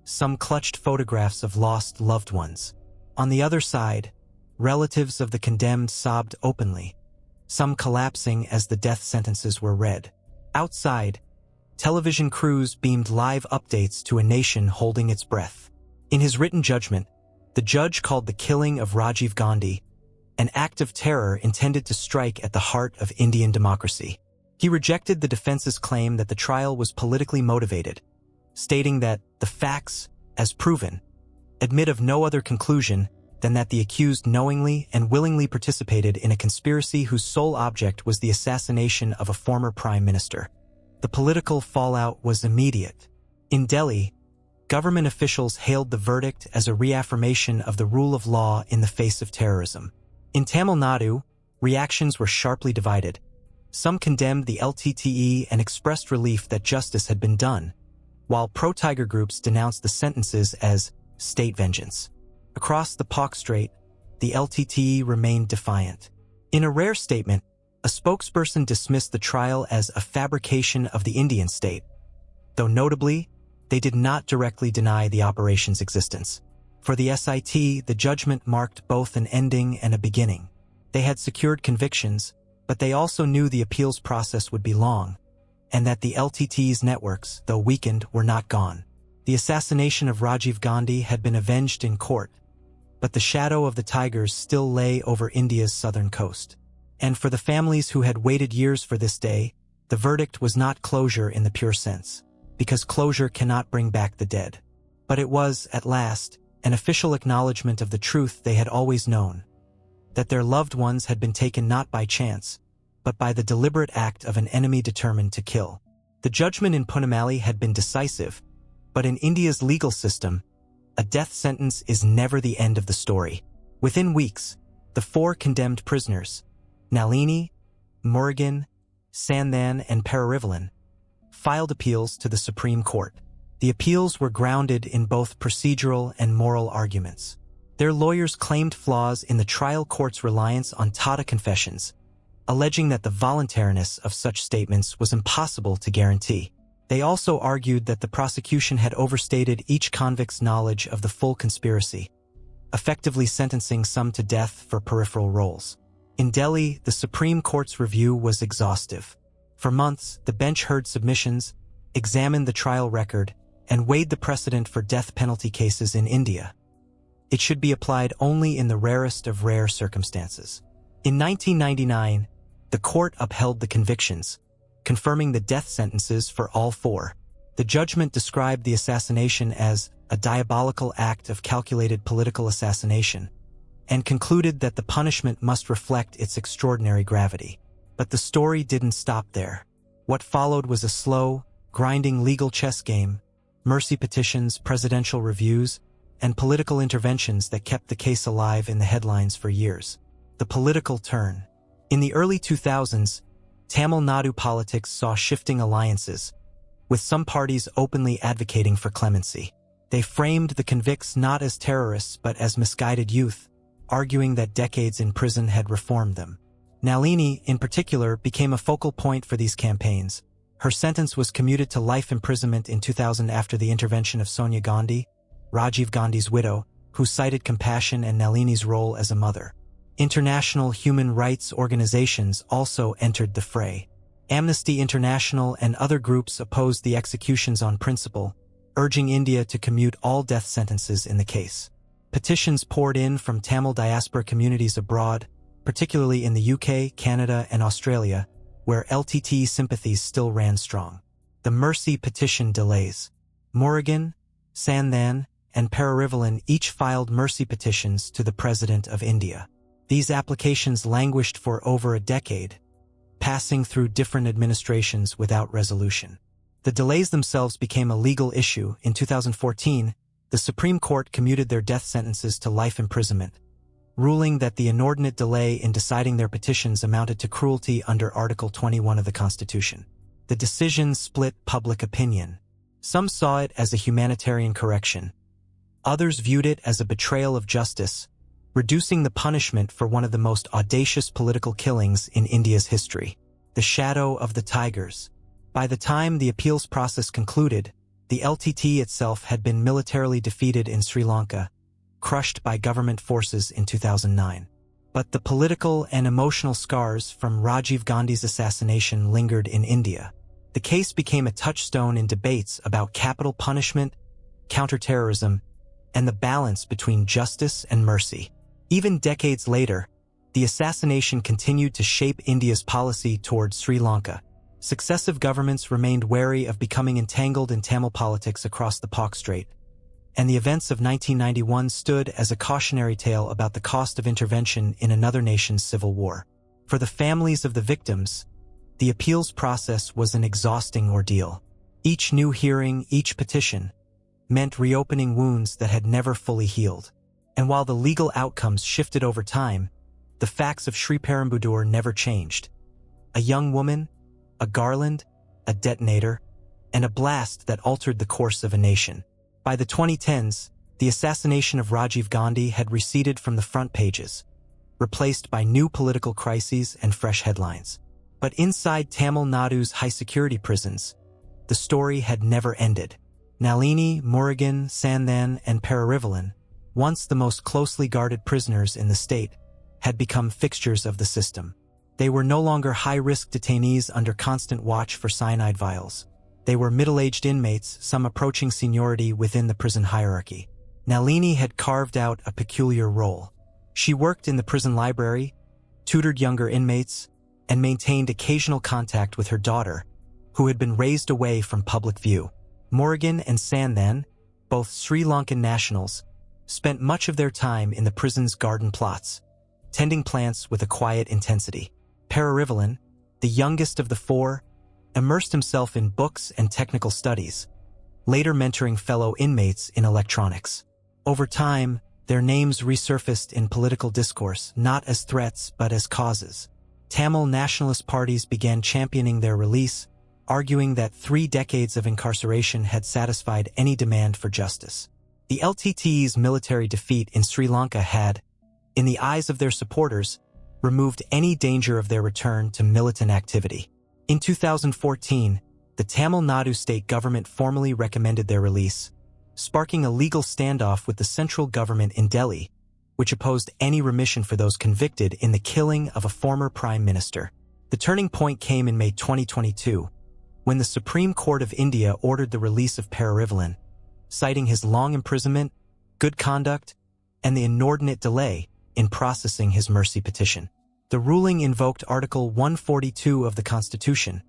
Speaker 1: Some clutched photographs of lost loved ones. On the other side, relatives of the condemned sobbed openly, some collapsing as the death sentences were read. Outside, television crews beamed live updates to a nation holding its breath. In his written judgment, the judge called the killing of Rajiv Gandhi an act of terror intended to strike at the heart of Indian democracy. He rejected the defense's claim that the trial was politically motivated, stating that the facts, as proven, admit of no other conclusion than that the accused knowingly and willingly participated in a conspiracy whose sole object was the assassination of a former prime minister. The political fallout was immediate. In Delhi, government officials hailed the verdict as a reaffirmation of the rule of law in the face of terrorism. In Tamil Nadu, reactions were sharply divided. Some condemned the LTTE and expressed relief that justice had been done, while pro-Tiger groups denounced the sentences as state vengeance. Across the Pak Strait, the LTTE remained defiant. In a rare statement, a spokesperson dismissed the trial as a fabrication of the Indian state, though notably, they did not directly deny the operation's existence. For the SIT, the judgment marked both an ending and a beginning. They had secured convictions, but they also knew the appeals process would be long, and that the LTTE's networks, though weakened, were not gone. The assassination of Rajiv Gandhi had been avenged in court, but the shadow of the Tigers still lay over India's southern coast. And for the families who had waited years for this day, the verdict was not closure in the pure sense, because closure cannot bring back the dead. But it was, at last, an official acknowledgement of the truth they had always known, that their loved ones had been taken not by chance, but by the deliberate act of an enemy determined to kill. The judgment in Punamali had been decisive, but in India's legal system, a death sentence is never the end of the story. Within weeks, the 4 condemned prisoners, Nalini, Murugan, Sandhan, and Pararivalan, filed appeals to the Supreme Court. The appeals were grounded in both procedural and moral arguments. Their lawyers claimed flaws in the trial court's reliance on Tata confessions, alleging that the voluntariness of such statements was impossible to guarantee. They also argued that the prosecution had overstated each convict's knowledge of the full conspiracy, effectively sentencing some to death for peripheral roles. In Delhi, the Supreme Court's review was exhaustive. For months, the bench heard submissions, examined the trial record, and weighed the precedent for death penalty cases in India. It should be applied only in the rarest of rare circumstances. In 1999, the court upheld the convictions, confirming the death sentences for all 4. The judgment described the assassination as a diabolical act of calculated political assassination, and concluded that the punishment must reflect its extraordinary gravity. But the story didn't stop there. What followed was a slow, grinding legal chess game, mercy petitions, presidential reviews, and political interventions that kept the case alive in the headlines for years. The political turn. In the early 2000s, Tamil Nadu politics saw shifting alliances, with some parties openly advocating for clemency. They framed the convicts not as terrorists but as misguided youth, arguing that decades in prison had reformed them. Nalini, in particular, became a focal point for these campaigns. Her sentence was commuted to life imprisonment in 2000 after the intervention of Sonia Gandhi, Rajiv Gandhi's widow, who cited compassion and Nalini's role as a mother. International human rights organizations also entered the fray. Amnesty International and other groups opposed the executions on principle, urging India to commute all death sentences in the case. Petitions poured in from Tamil diaspora communities abroad, particularly in the UK, Canada, and Australia, where LTTE sympathies still ran strong. The mercy petition delays. Murugan, Sandhan, and Pararivalan each filed mercy petitions to the President of India. These applications languished for over a decade, passing through different administrations without resolution. The delays themselves became a legal issue. In 2014, the Supreme Court commuted their death sentences to life imprisonment, ruling that the inordinate delay in deciding their petitions amounted to cruelty under Article 21 of the Constitution. The decision split public opinion. Some saw it as a humanitarian correction. Others viewed it as a betrayal of justice, reducing the punishment for one of the most audacious political killings in India's history. The shadow of the Tigers. By the time the appeals process concluded, the LTTE itself had been militarily defeated in Sri Lanka, crushed by government forces in 2009. But the political and emotional scars from Rajiv Gandhi's assassination lingered in India. The case became a touchstone in debates about capital punishment, counterterrorism, and the balance between justice and mercy. Even decades later, the assassination continued to shape India's policy towards Sri Lanka. Successive governments remained wary of becoming entangled in Tamil politics across the Pak Strait, and the events of 1991 stood as a cautionary tale about the cost of intervention in another nation's civil war. For the families of the victims, the appeals process was an exhausting ordeal. Each new hearing, each petition, meant reopening wounds that had never fully healed. And while the legal outcomes shifted over time, the facts of Sriperumbudur never changed. A young woman, a garland, a detonator, and a blast that altered the course of a nation. By the 2010s, the assassination of Rajiv Gandhi had receded from the front pages, replaced by new political crises and fresh headlines. But inside Tamil Nadu's high-security prisons, the story had never ended. Nalini, Murugan, Sandhan, and Pararivalan, once the most closely guarded prisoners in the state, had become fixtures of the system. They were no longer high-risk detainees under constant watch for cyanide vials. They were middle-aged inmates, some approaching seniority within the prison hierarchy. Nalini had carved out a peculiar role. She worked in the prison library, tutored younger inmates, and maintained occasional contact with her daughter, who had been raised away from public view. Murugan and Sandhan, both Sri Lankan nationals, spent much of their time in the prison's garden plots, tending plants with a quiet intensity. Pararivalan, the youngest of the four, immersed himself in books and technical studies, later mentoring fellow inmates in electronics. Over time, their names resurfaced in political discourse, not as threats but as causes. Tamil nationalist parties began championing their release, arguing that 3 decades of incarceration had satisfied any demand for justice. The LTTE's military defeat in Sri Lanka had, in the eyes of their supporters, removed any danger of their return to militant activity. In 2014, the Tamil Nadu state government formally recommended their release, sparking a legal standoff with the central government in Delhi, which opposed any remission for those convicted in the killing of a former prime minister. The turning point came in May 2022, when the Supreme Court of India ordered the release of Pararivalan, citing his long imprisonment, good conduct, and the inordinate delay in processing his mercy petition. The ruling invoked Article 142 of the Constitution,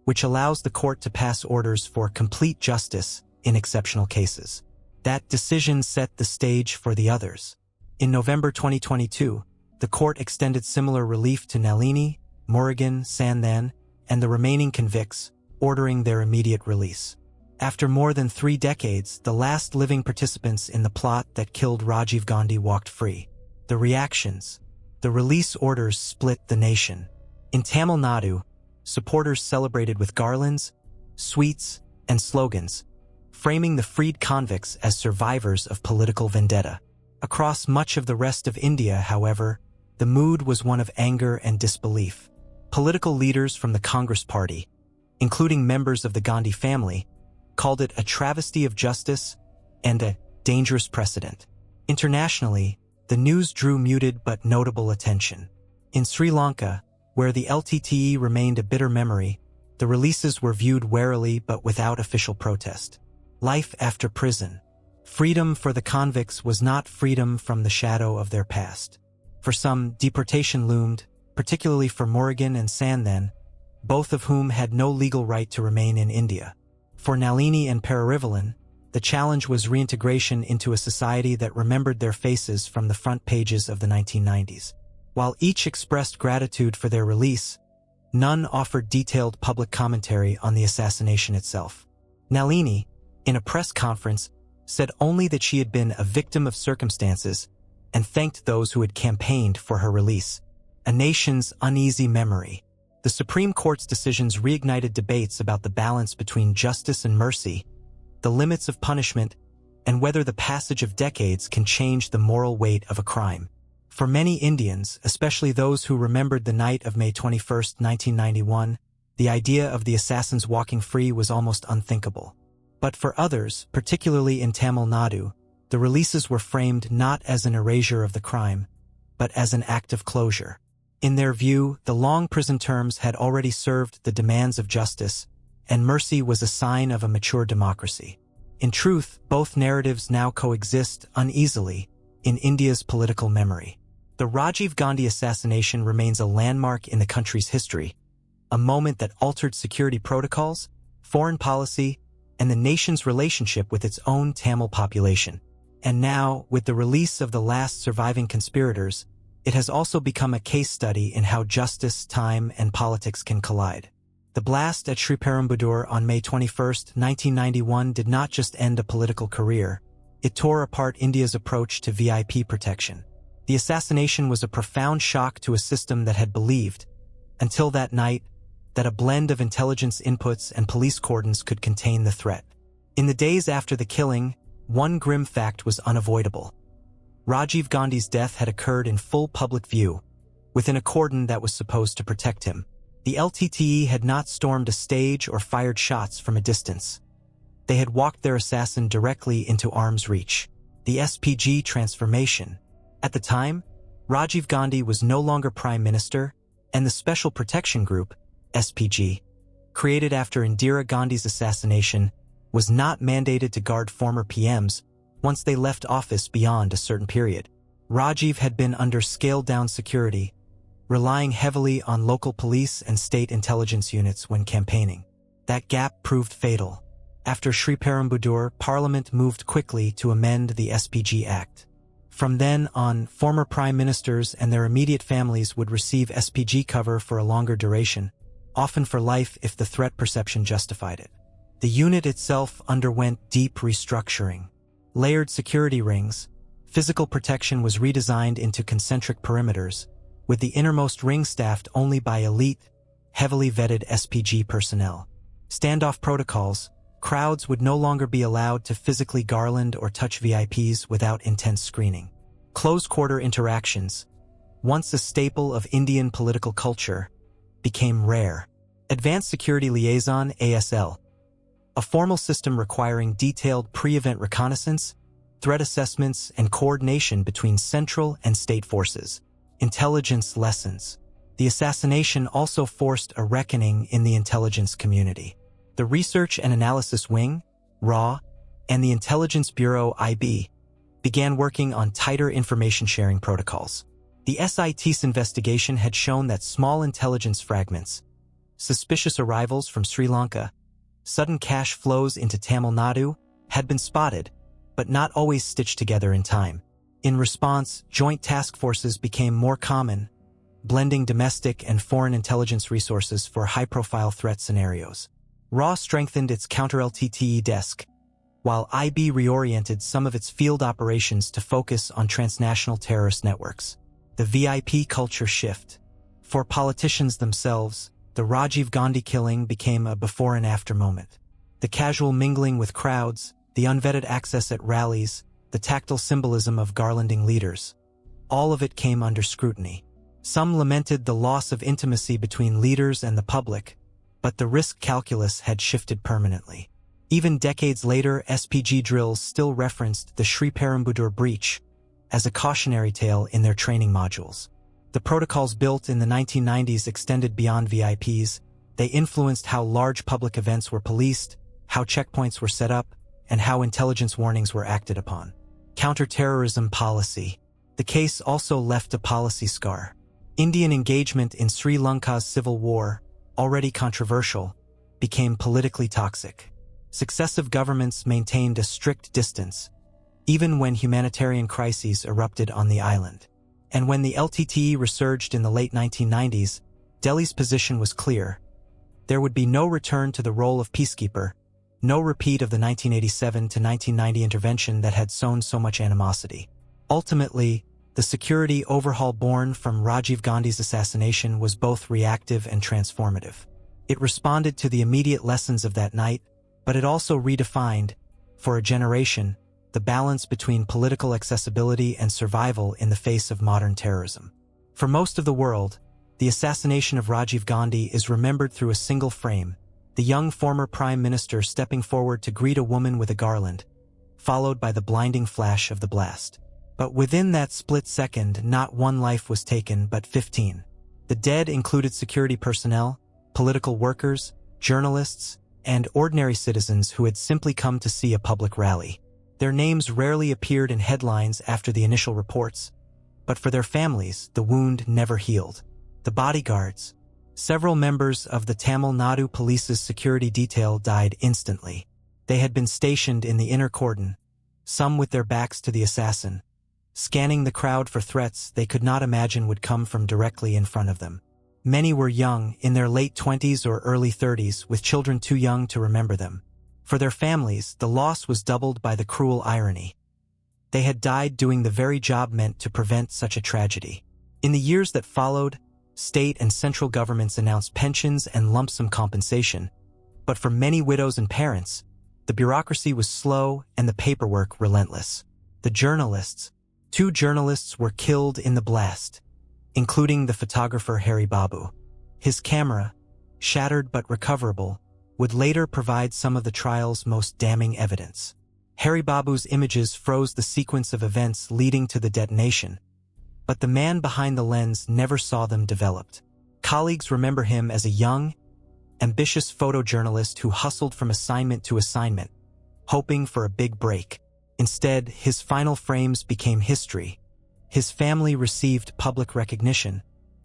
Speaker 1: which allows the court to pass orders for complete justice in exceptional cases. That decision set the stage for the others. In November 2022, the court extended similar relief to Nalini, Murugan, Sandhan, and the remaining convicts, ordering their immediate release. After more than 3 decades, the last living participants in the plot that killed Rajiv Gandhi walked free. The reactions. The release orders split the nation. In Tamil Nadu, supporters celebrated with garlands, sweets, and slogans, framing the freed convicts as survivors of political vendetta. Across much of the rest of India, however, the mood was one of anger and disbelief. Political leaders from the Congress Party, including members of the Gandhi family, called it a travesty of justice and a dangerous precedent. Internationally, the news drew muted but notable attention. In Sri Lanka, where the LTTE remained a bitter memory, the releases were viewed warily but without official protest. Life after prison. Freedom for the convicts was not freedom from the shadow of their past. For some, deportation loomed, particularly for Murugan and Sandhan, both of whom had no legal right to remain in India. For Nalini and Pararivalan, the challenge was reintegration into a society that remembered their faces from the front pages of the 1990s. While each expressed gratitude for their release, none offered detailed public commentary on the assassination itself. Nalini, in a press conference, said only that she had been a victim of circumstances and thanked those who had campaigned for her release. A nation's uneasy memory. The Supreme Court's decisions reignited debates about the balance between justice and mercy, the limits of punishment, and whether the passage of decades can change the moral weight of a crime. For many Indians, especially those who remembered the night of May 21, 1991, the idea of the assassins walking free was almost unthinkable. But for others, particularly in Tamil Nadu, the releases were framed not as an erasure of the crime, but as an act of closure. In their view, the long prison terms had already served the demands of justice, and mercy was a sign of a mature democracy. In truth, both narratives now coexist uneasily in India's political memory. The Rajiv Gandhi assassination remains a landmark in the country's history, a moment that altered security protocols, foreign policy, and the nation's relationship with its own Tamil population. And now, with the release of the last surviving conspirators, it has also become a case study in how justice, time, and politics can collide. The blast at Sriperumbudur on May 21, 1991 did not just end a political career, it tore apart India's approach to VIP protection. The assassination was a profound shock to a system that had believed, until that night, that a blend of intelligence inputs and police cordons could contain the threat. In the days after the killing, one grim fact was unavoidable. Rajiv Gandhi's death had occurred in full public view, within a cordon that was supposed to protect him. The LTTE had not stormed a stage or fired shots from a distance. They had walked their assassin directly into arm's reach. The SPG transformation. At the time, Rajiv Gandhi was no longer Prime Minister, and the Special Protection Group, SPG, created after Indira Gandhi's assassination, was not mandated to guard former PMs once they left office beyond a certain period. Rajiv had been under scaled-down security, relying heavily on local police and state intelligence units when campaigning. That gap proved fatal. After Sriperumbudur, Parliament moved quickly to amend the SPG Act. From then on, former prime ministers and their immediate families would receive SPG cover for a longer duration, often for life if the threat perception justified it. The unit itself underwent deep restructuring. Layered security rings, physical protection was redesigned into concentric perimeters, with the innermost ring staffed only by elite, heavily vetted SPG personnel. Standoff protocols, crowds would no longer be allowed to physically garland or touch VIPs without intense screening. Close-quarter interactions, once a staple of Indian political culture, became rare. Advanced Security Liaison (ASL), a formal system requiring detailed pre-event reconnaissance, threat assessments, and coordination between central and state forces. Intelligence lessons. The assassination also forced a reckoning in the intelligence community. The Research and Analysis Wing, RAW, and the Intelligence Bureau, IB, began working on tighter information-sharing protocols. The SIT's investigation had shown that small intelligence fragments, suspicious arrivals from Sri Lanka, sudden cash flows into Tamil Nadu, had been spotted, but not always stitched together in time. In response, joint task forces became more common, blending domestic and foreign intelligence resources for high-profile threat scenarios. RAW strengthened its counter-LTTE desk, while IB reoriented some of its field operations to focus on transnational terrorist networks. The VIP culture shift. For politicians themselves, the Rajiv Gandhi killing became a before and after moment. The casual mingling with crowds, the unvetted access at rallies, the tactile symbolism of garlanding leaders. All of it came under scrutiny. Some lamented the loss of intimacy between leaders and the public, but the risk calculus had shifted permanently. Even decades later, SPG drills still referenced the Sriperumbudur breach as a cautionary tale in their training modules. The protocols built in the 1990s extended beyond VIPs. They influenced how large public events were policed, how checkpoints were set up, and how intelligence warnings were acted upon. Counterterrorism policy. The case also left a policy scar. Indian engagement in Sri Lanka's civil war, already controversial, became politically toxic. Successive governments maintained a strict distance, even when humanitarian crises erupted on the island. And when the LTTE resurged in the late 1990s, Delhi's position was clear. There would be no return to the role of peacekeeper, no repeat of the 1987 to 1990 intervention that had sown so much animosity. Ultimately, the security overhaul born from Rajiv Gandhi's assassination was both reactive and transformative. It responded to the immediate lessons of that night, but it also redefined, for a generation, the balance between political accessibility and survival in the face of modern terrorism. For most of the world, the assassination of Rajiv Gandhi is remembered through a single frame, the young former prime minister stepping forward to greet a woman with a garland, followed by the blinding flash of the blast. But within that split second, not one life was taken, but 15. The dead included security personnel, political workers, journalists, and ordinary citizens who had simply come to see a public rally. Their names rarely appeared in headlines after the initial reports, but for their families, the wound never healed. The bodyguards, several members of the Tamil Nadu police's security detail, died instantly. They had been stationed in the inner cordon, some with their backs to the assassin, scanning the crowd for threats they could not imagine would come from directly in front of them. Many were young, in their late 20s or early 30s, with children too young to remember them. For their families, the loss was doubled by the cruel irony. They had died doing the very job meant to prevent such a tragedy. In the years that followed, state and central governments announced pensions and lump sum compensation, but for many widows and parents, the bureaucracy was slow and the paperwork relentless. The journalists, 2 journalists were killed in the blast, including the photographer Hari Babu. His camera, shattered but recoverable, would later provide some of the trial's most damning evidence. Hari Babu's images froze the sequence of events leading to the detonation, but the man behind the lens never saw them developed. Colleagues remember him as a young, ambitious photojournalist who hustled from assignment to assignment, hoping for a big break. Instead, his final frames became history. His family received public recognition,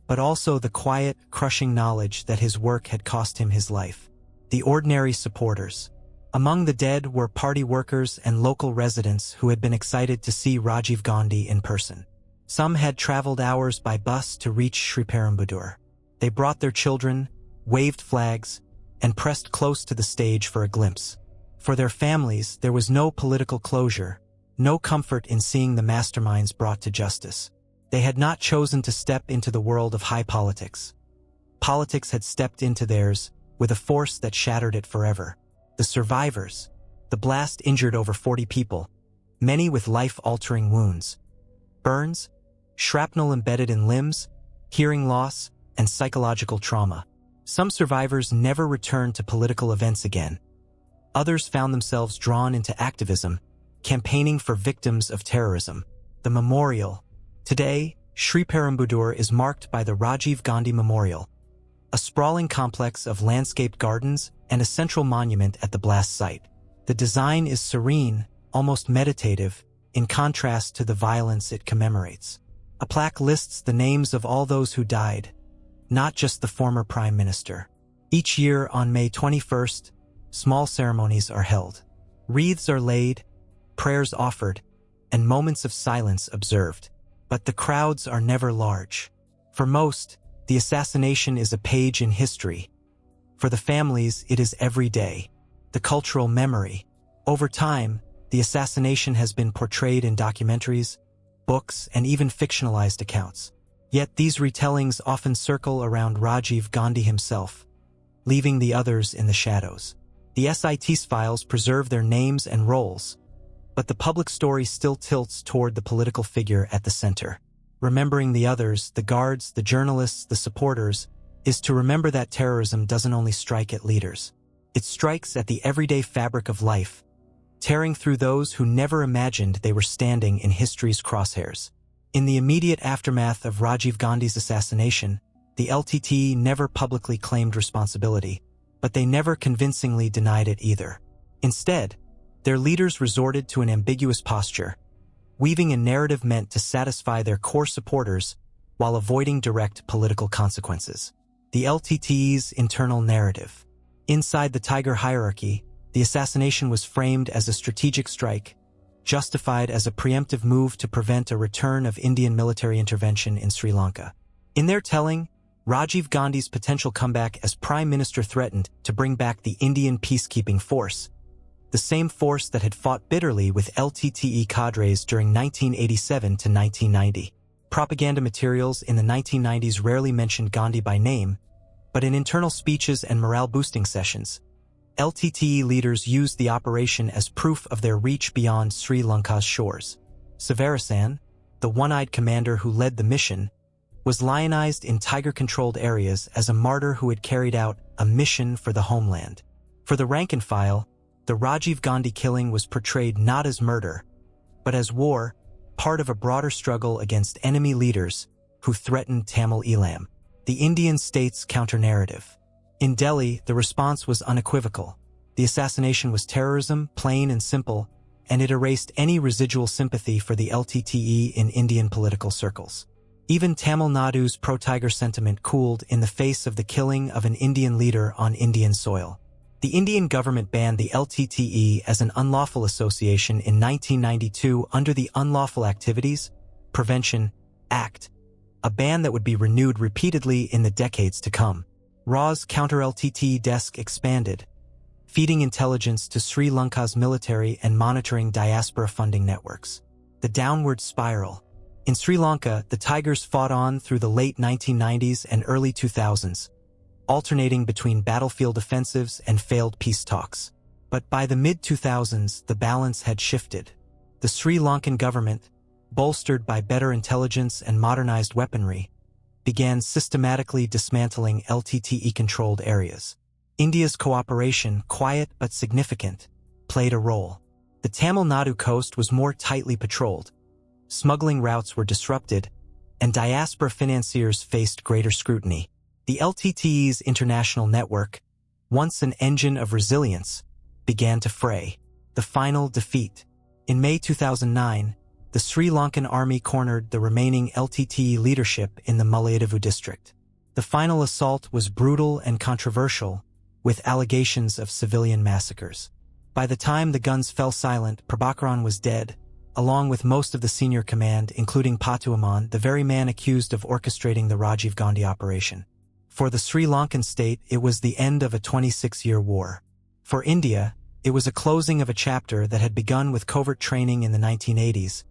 Speaker 1: but also the quiet, crushing knowledge that his work had cost him his life. The ordinary supporters. Among the dead were party workers and local residents who had been excited to see Rajiv Gandhi in person. Some had traveled hours by bus to reach Sriperumbudur. They brought their children, waved flags, and pressed close to the stage for a glimpse. For their families, there was no political closure, no comfort in seeing the masterminds brought to justice. They had not chosen to step into the world of high politics. Politics had stepped into theirs with a force that shattered it forever. The survivors. The blast injured over 40 people, many with life-altering wounds. Burns, shrapnel embedded in limbs, hearing loss, and psychological trauma. Some survivors never returned to political events again. Others found themselves drawn into activism, campaigning for victims of terrorism. The memorial. Today, Sriperumbudur is marked by the Rajiv Gandhi Memorial, a sprawling complex of landscaped gardens and a central monument at the blast site. The design is serene, almost meditative, in contrast to the violence it commemorates. A plaque lists the names of all those who died, not just the former prime minister. Each year on May 21st, small ceremonies are held. Wreaths are laid, prayers offered, and moments of silence observed. But the crowds are never large. For most, the assassination is a page in history. For the families, it is every day. The cultural memory. Over time, the assassination has been portrayed in documentaries, books, and even fictionalized accounts. Yet these retellings often circle around Rajiv Gandhi himself, leaving the others in the shadows. The SIT's files preserve their names and roles, but the public story still tilts toward the political figure at the center. Remembering the others, the guards, the journalists, the supporters, is to remember that terrorism doesn't only strike at leaders. It strikes at the everyday fabric of life, tearing through those who never imagined they were standing in history's crosshairs. In the immediate aftermath of Rajiv Gandhi's assassination, the LTTE never publicly claimed responsibility, but they never convincingly denied it either. Instead, their leaders resorted to an ambiguous posture, weaving a narrative meant to satisfy their core supporters while avoiding direct political consequences. The LTTE's internal narrative. Inside the Tiger hierarchy, the assassination was framed as a strategic strike, justified as a preemptive move to prevent a return of Indian military intervention in Sri Lanka. In their telling, Rajiv Gandhi's potential comeback as Prime Minister threatened to bring back the Indian peacekeeping force, the same force that had fought bitterly with LTTE cadres during 1987 to 1990. Propaganda materials in the 1990s rarely mentioned Gandhi by name, but in internal speeches and morale-boosting sessions, LTTE leaders used the operation as proof of their reach beyond Sri Lanka's shores. Sriperumbudur, the one-eyed commander who led the mission, was lionized in tiger-controlled areas as a martyr who had carried out a mission for the homeland. For the rank-and-file, the Rajiv Gandhi killing was portrayed not as murder, but as war, part of a broader struggle against enemy leaders who threatened Tamil Eelam, the Indian state's counter-narrative. In Delhi, the response was unequivocal. The assassination was terrorism, plain and simple, and it erased any residual sympathy for the LTTE in Indian political circles. Even Tamil Nadu's pro-Tiger sentiment cooled in the face of the killing of an Indian leader on Indian soil. The Indian government banned the LTTE as an unlawful association in 1992 under the Unlawful Activities Prevention Act, a ban that would be renewed repeatedly in the decades to come. RAW's counter-LTTE desk expanded, feeding intelligence to Sri Lanka's military and monitoring diaspora funding networks. The downward spiral. In Sri Lanka, the Tigers fought on through the late 1990s and early 2000s, alternating between battlefield offensives and failed peace talks. But by the mid-2000s, the balance had shifted. The Sri Lankan government, bolstered by better intelligence and modernized weaponry, began systematically dismantling LTTE-controlled areas. India's cooperation, quiet but significant, played a role. The Tamil Nadu coast was more tightly patrolled, smuggling routes were disrupted, and diaspora financiers faced greater scrutiny. The LTTE's international network, once an engine of resilience, began to fray. The final defeat. In May 2009, the Sri Lankan army cornered the remaining LTTE leadership in the Mullaitivu district. The final assault was brutal and controversial, with allegations of civilian massacres. By the time the guns fell silent, Prabhakaran was dead, along with most of the senior command, including Patu Aman, the very man accused of orchestrating the Rajiv Gandhi operation. For the Sri Lankan state, it was the end of a 26-year war. For India, it was a closing of a chapter that had begun with covert training in the 1980s,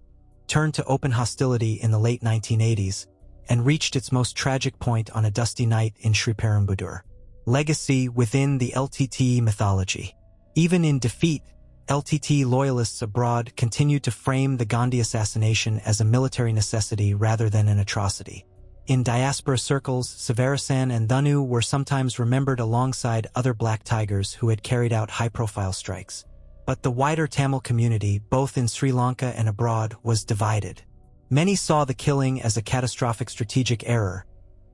Speaker 1: turned to open hostility in the late 1980s, and reached its most tragic point on a dusty night in Sriperumbudur. Legacy within the LTTE mythology. Even in defeat, LTTE loyalists abroad continued to frame the Gandhi assassination as a military necessity rather than an atrocity. In diaspora circles, Sriperumbudur and Thanu were sometimes remembered alongside other black tigers who had carried out high-profile strikes. But the wider Tamil community, both in Sri Lanka and abroad, was divided. Many saw the killing as a catastrophic strategic error,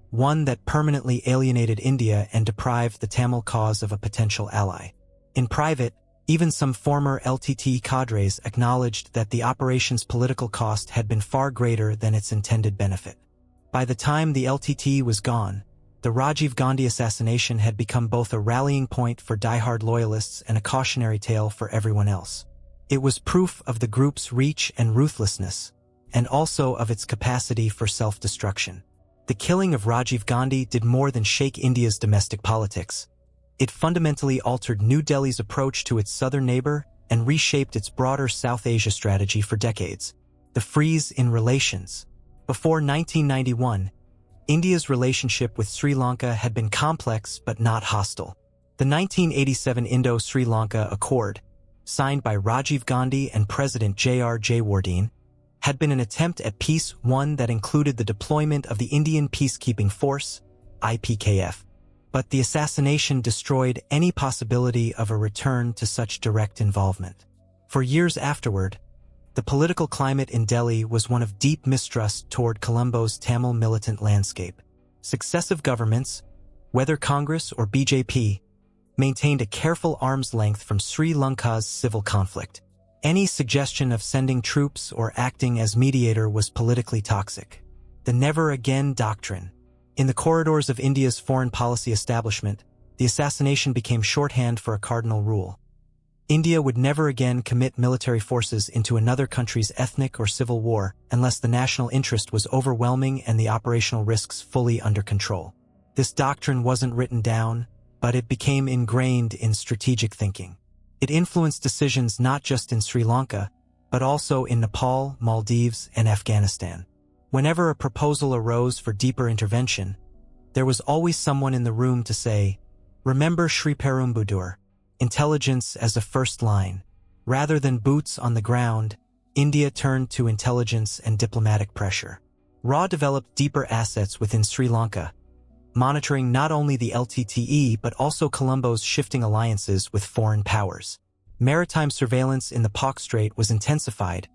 Speaker 1: one that permanently alienated India and deprived the Tamil cause of a potential ally. In private, even some former LTTE cadres acknowledged that the operation's political cost had been far greater than its intended benefit. By the time the LTTE was gone, the Rajiv Gandhi assassination had become both a rallying point for diehard loyalists and a cautionary tale for everyone else. It was proof of the group's reach and ruthlessness, and also of its capacity for self-destruction. The killing of Rajiv Gandhi did more than shake India's domestic politics. It fundamentally altered New Delhi's approach to its southern neighbor and reshaped its broader South Asia strategy for decades. The freeze in relations. Before 1991, India's relationship with Sri Lanka had been complex but not hostile. The 1987 Indo-Sri Lanka Accord, signed by Rajiv Gandhi and President J.R. Jaywardene, had been an attempt at peace, one that included the deployment of the Indian Peacekeeping Force, IPKF. But the assassination destroyed any possibility of a return to such direct involvement. For years afterward, the political climate in Delhi was one of deep mistrust toward Colombo's Tamil militant landscape. Successive governments, whether Congress or BJP, maintained a careful arm's length from Sri Lanka's civil conflict. Any suggestion of sending troops or acting as mediator was politically toxic. The never again doctrine. In the corridors of India's foreign policy establishment, the assassination became shorthand for a cardinal rule. India would never again commit military forces into another country's ethnic or civil war unless the national interest was overwhelming and the operational risks fully under control. This doctrine wasn't written down, but it became ingrained in strategic thinking. It influenced decisions not just in Sri Lanka, but also in Nepal, Maldives, and Afghanistan. Whenever a proposal arose for deeper intervention, there was always someone in the room to say, "Remember Sriperumbudur, intelligence as a first line." Rather than boots on the ground, India turned to intelligence and diplomatic pressure. RAW developed deeper assets within Sri Lanka, monitoring not only the LTTE but also Colombo's shifting alliances with foreign powers. Maritime surveillance in the Pak Strait was intensified,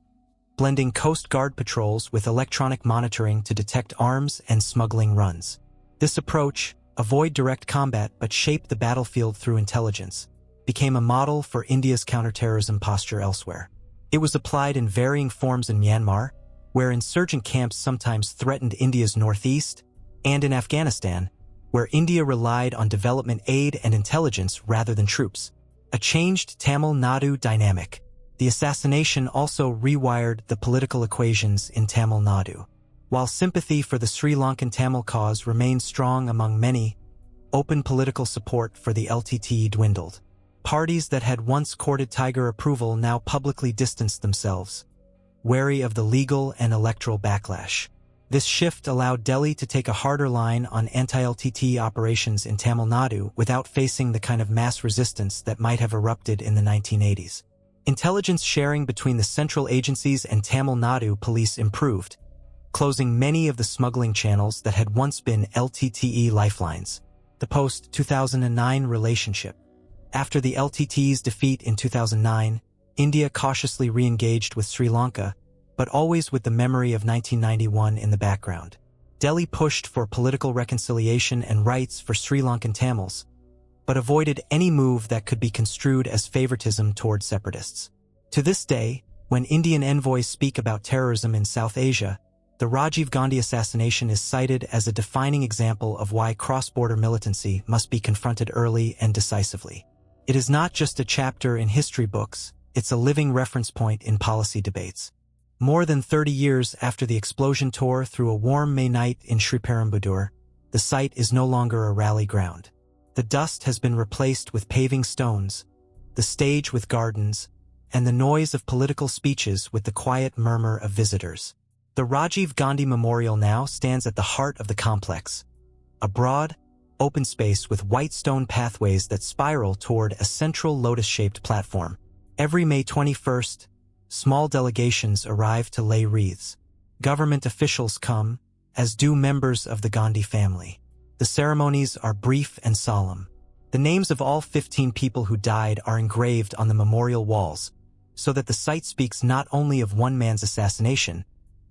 Speaker 1: blending Coast Guard patrols with electronic monitoring to detect arms and smuggling runs. This approach, avoid direct combat but shape the battlefield through intelligence, became a model for India's counterterrorism posture elsewhere. It was applied in varying forms in Myanmar, where insurgent camps sometimes threatened India's northeast, and in Afghanistan, where India relied on development aid and intelligence rather than troops. A changed Tamil Nadu dynamic. The assassination also rewired the political equations in Tamil Nadu. While sympathy for the Sri Lankan Tamil cause remained strong among many, open political support for the LTTE dwindled. Parties that had once courted Tiger approval now publicly distanced themselves, wary of the legal and electoral backlash. This shift allowed Delhi to take a harder line on anti-LTTE operations in Tamil Nadu without facing the kind of mass resistance that might have erupted in the 1980s. Intelligence sharing between the central agencies and Tamil Nadu police improved, closing many of the smuggling channels that had once been LTTE lifelines. The post-2009 relationship. After the LTTE's defeat in 2009, India cautiously re-engaged with Sri Lanka, but always with the memory of 1991 in the background. Delhi pushed for political reconciliation and rights for Sri Lankan Tamils, but avoided any move that could be construed as favoritism toward separatists. To this day, when Indian envoys speak about terrorism in South Asia, the Rajiv Gandhi assassination is cited as a defining example of why cross-border militancy must be confronted early and decisively. It is not just a chapter in history books, it's a living reference point in policy debates. More than 30 years after the explosion tore through a warm May night in Sriperumbudur, the site is no longer a rally ground. The dust has been replaced with paving stones, the stage with gardens, and the noise of political speeches with the quiet murmur of visitors. The Rajiv Gandhi Memorial now stands at the heart of the complex, a broad, open space with white stone pathways that spiral toward a central lotus-shaped platform. Every May 21st, small delegations arrive to lay wreaths. Government officials come, as do members of the Gandhi family. The ceremonies are brief and solemn. The names of all 15 people who died are engraved on the memorial walls, so that the site speaks not only of one man's assassination,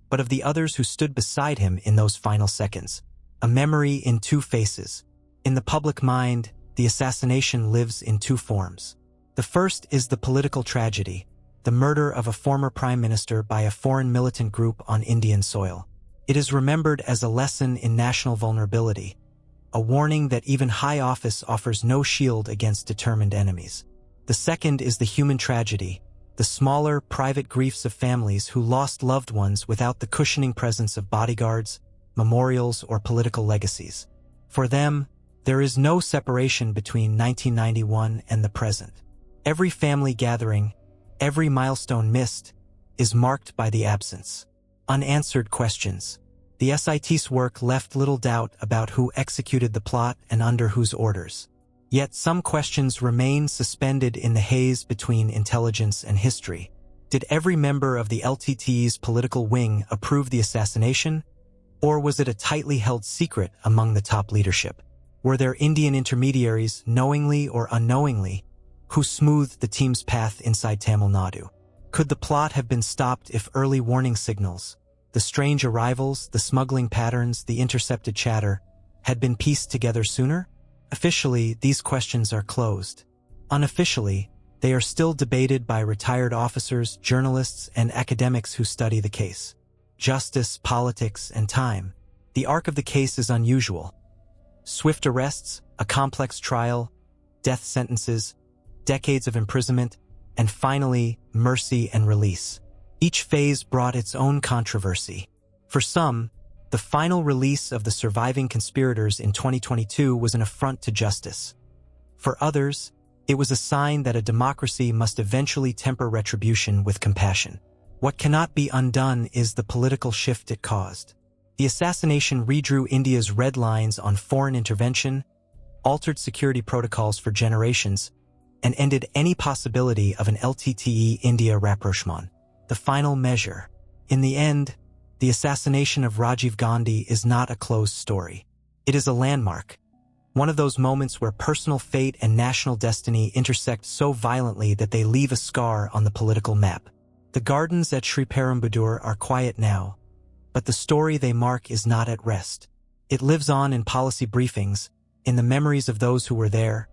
Speaker 1: but of the others who stood beside him in those final seconds. A memory in two faces. In the public mind, the assassination lives in two forms. The first is the political tragedy, the murder of a former prime minister by a foreign militant group on Indian soil. It is remembered as a lesson in national vulnerability, a warning that even high office offers no shield against determined enemies. The second is the human tragedy, the smaller, private griefs of families who lost loved ones without the cushioning presence of bodyguards, memorials, or political legacies. For them, there is no separation between 1991 and the present. Every family gathering, every milestone missed, is marked by the absence. Unanswered questions. The SIT's work left little doubt about who executed the plot and under whose orders. Yet some questions remain suspended in the haze between intelligence and history. Did every member of the LTTE's political wing approve the assassination, or was it a tightly held secret among the top leadership? Were there Indian intermediaries, knowingly or unknowingly, who smoothed the team's path inside Tamil Nadu? Could the plot have been stopped if early warning signals, the strange arrivals, the smuggling patterns, the intercepted chatter, had been pieced together sooner? Officially, these questions are closed. Unofficially, they are still debated by retired officers, journalists, and academics who study the case. Justice, politics, and time. The arc of the case is unusual. Swift arrests, a complex trial, death sentences, decades of imprisonment, and finally, mercy and release. Each phase brought its own controversy. For some, the final release of the surviving conspirators in 2022 was an affront to justice. For others, it was a sign that a democracy must eventually temper retribution with compassion. What cannot be undone is the political shift it caused. The assassination redrew India's red lines on foreign intervention, altered security protocols for generations, and ended any possibility of an LTTE India rapprochement. The final measure. In the end, the assassination of Rajiv Gandhi is not a closed story. It is a landmark. One of those moments where personal fate and national destiny intersect so violently that they leave a scar on the political map. The gardens at Sriperumbudur are quiet now, but the story they mark is not at rest. It lives on in policy briefings, in the memories of those who were there,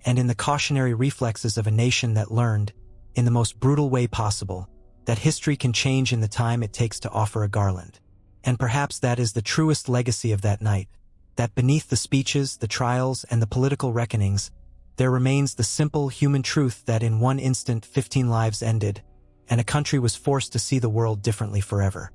Speaker 1: and in the cautionary reflexes of a nation that learned, in the most brutal way possible, that history can change in the time it takes to offer a garland. And perhaps that is the truest legacy of that night, that beneath the speeches, the trials, and the political reckonings, there remains the simple human truth that in one instant 15 lives ended, and a country was forced to see the world differently forever.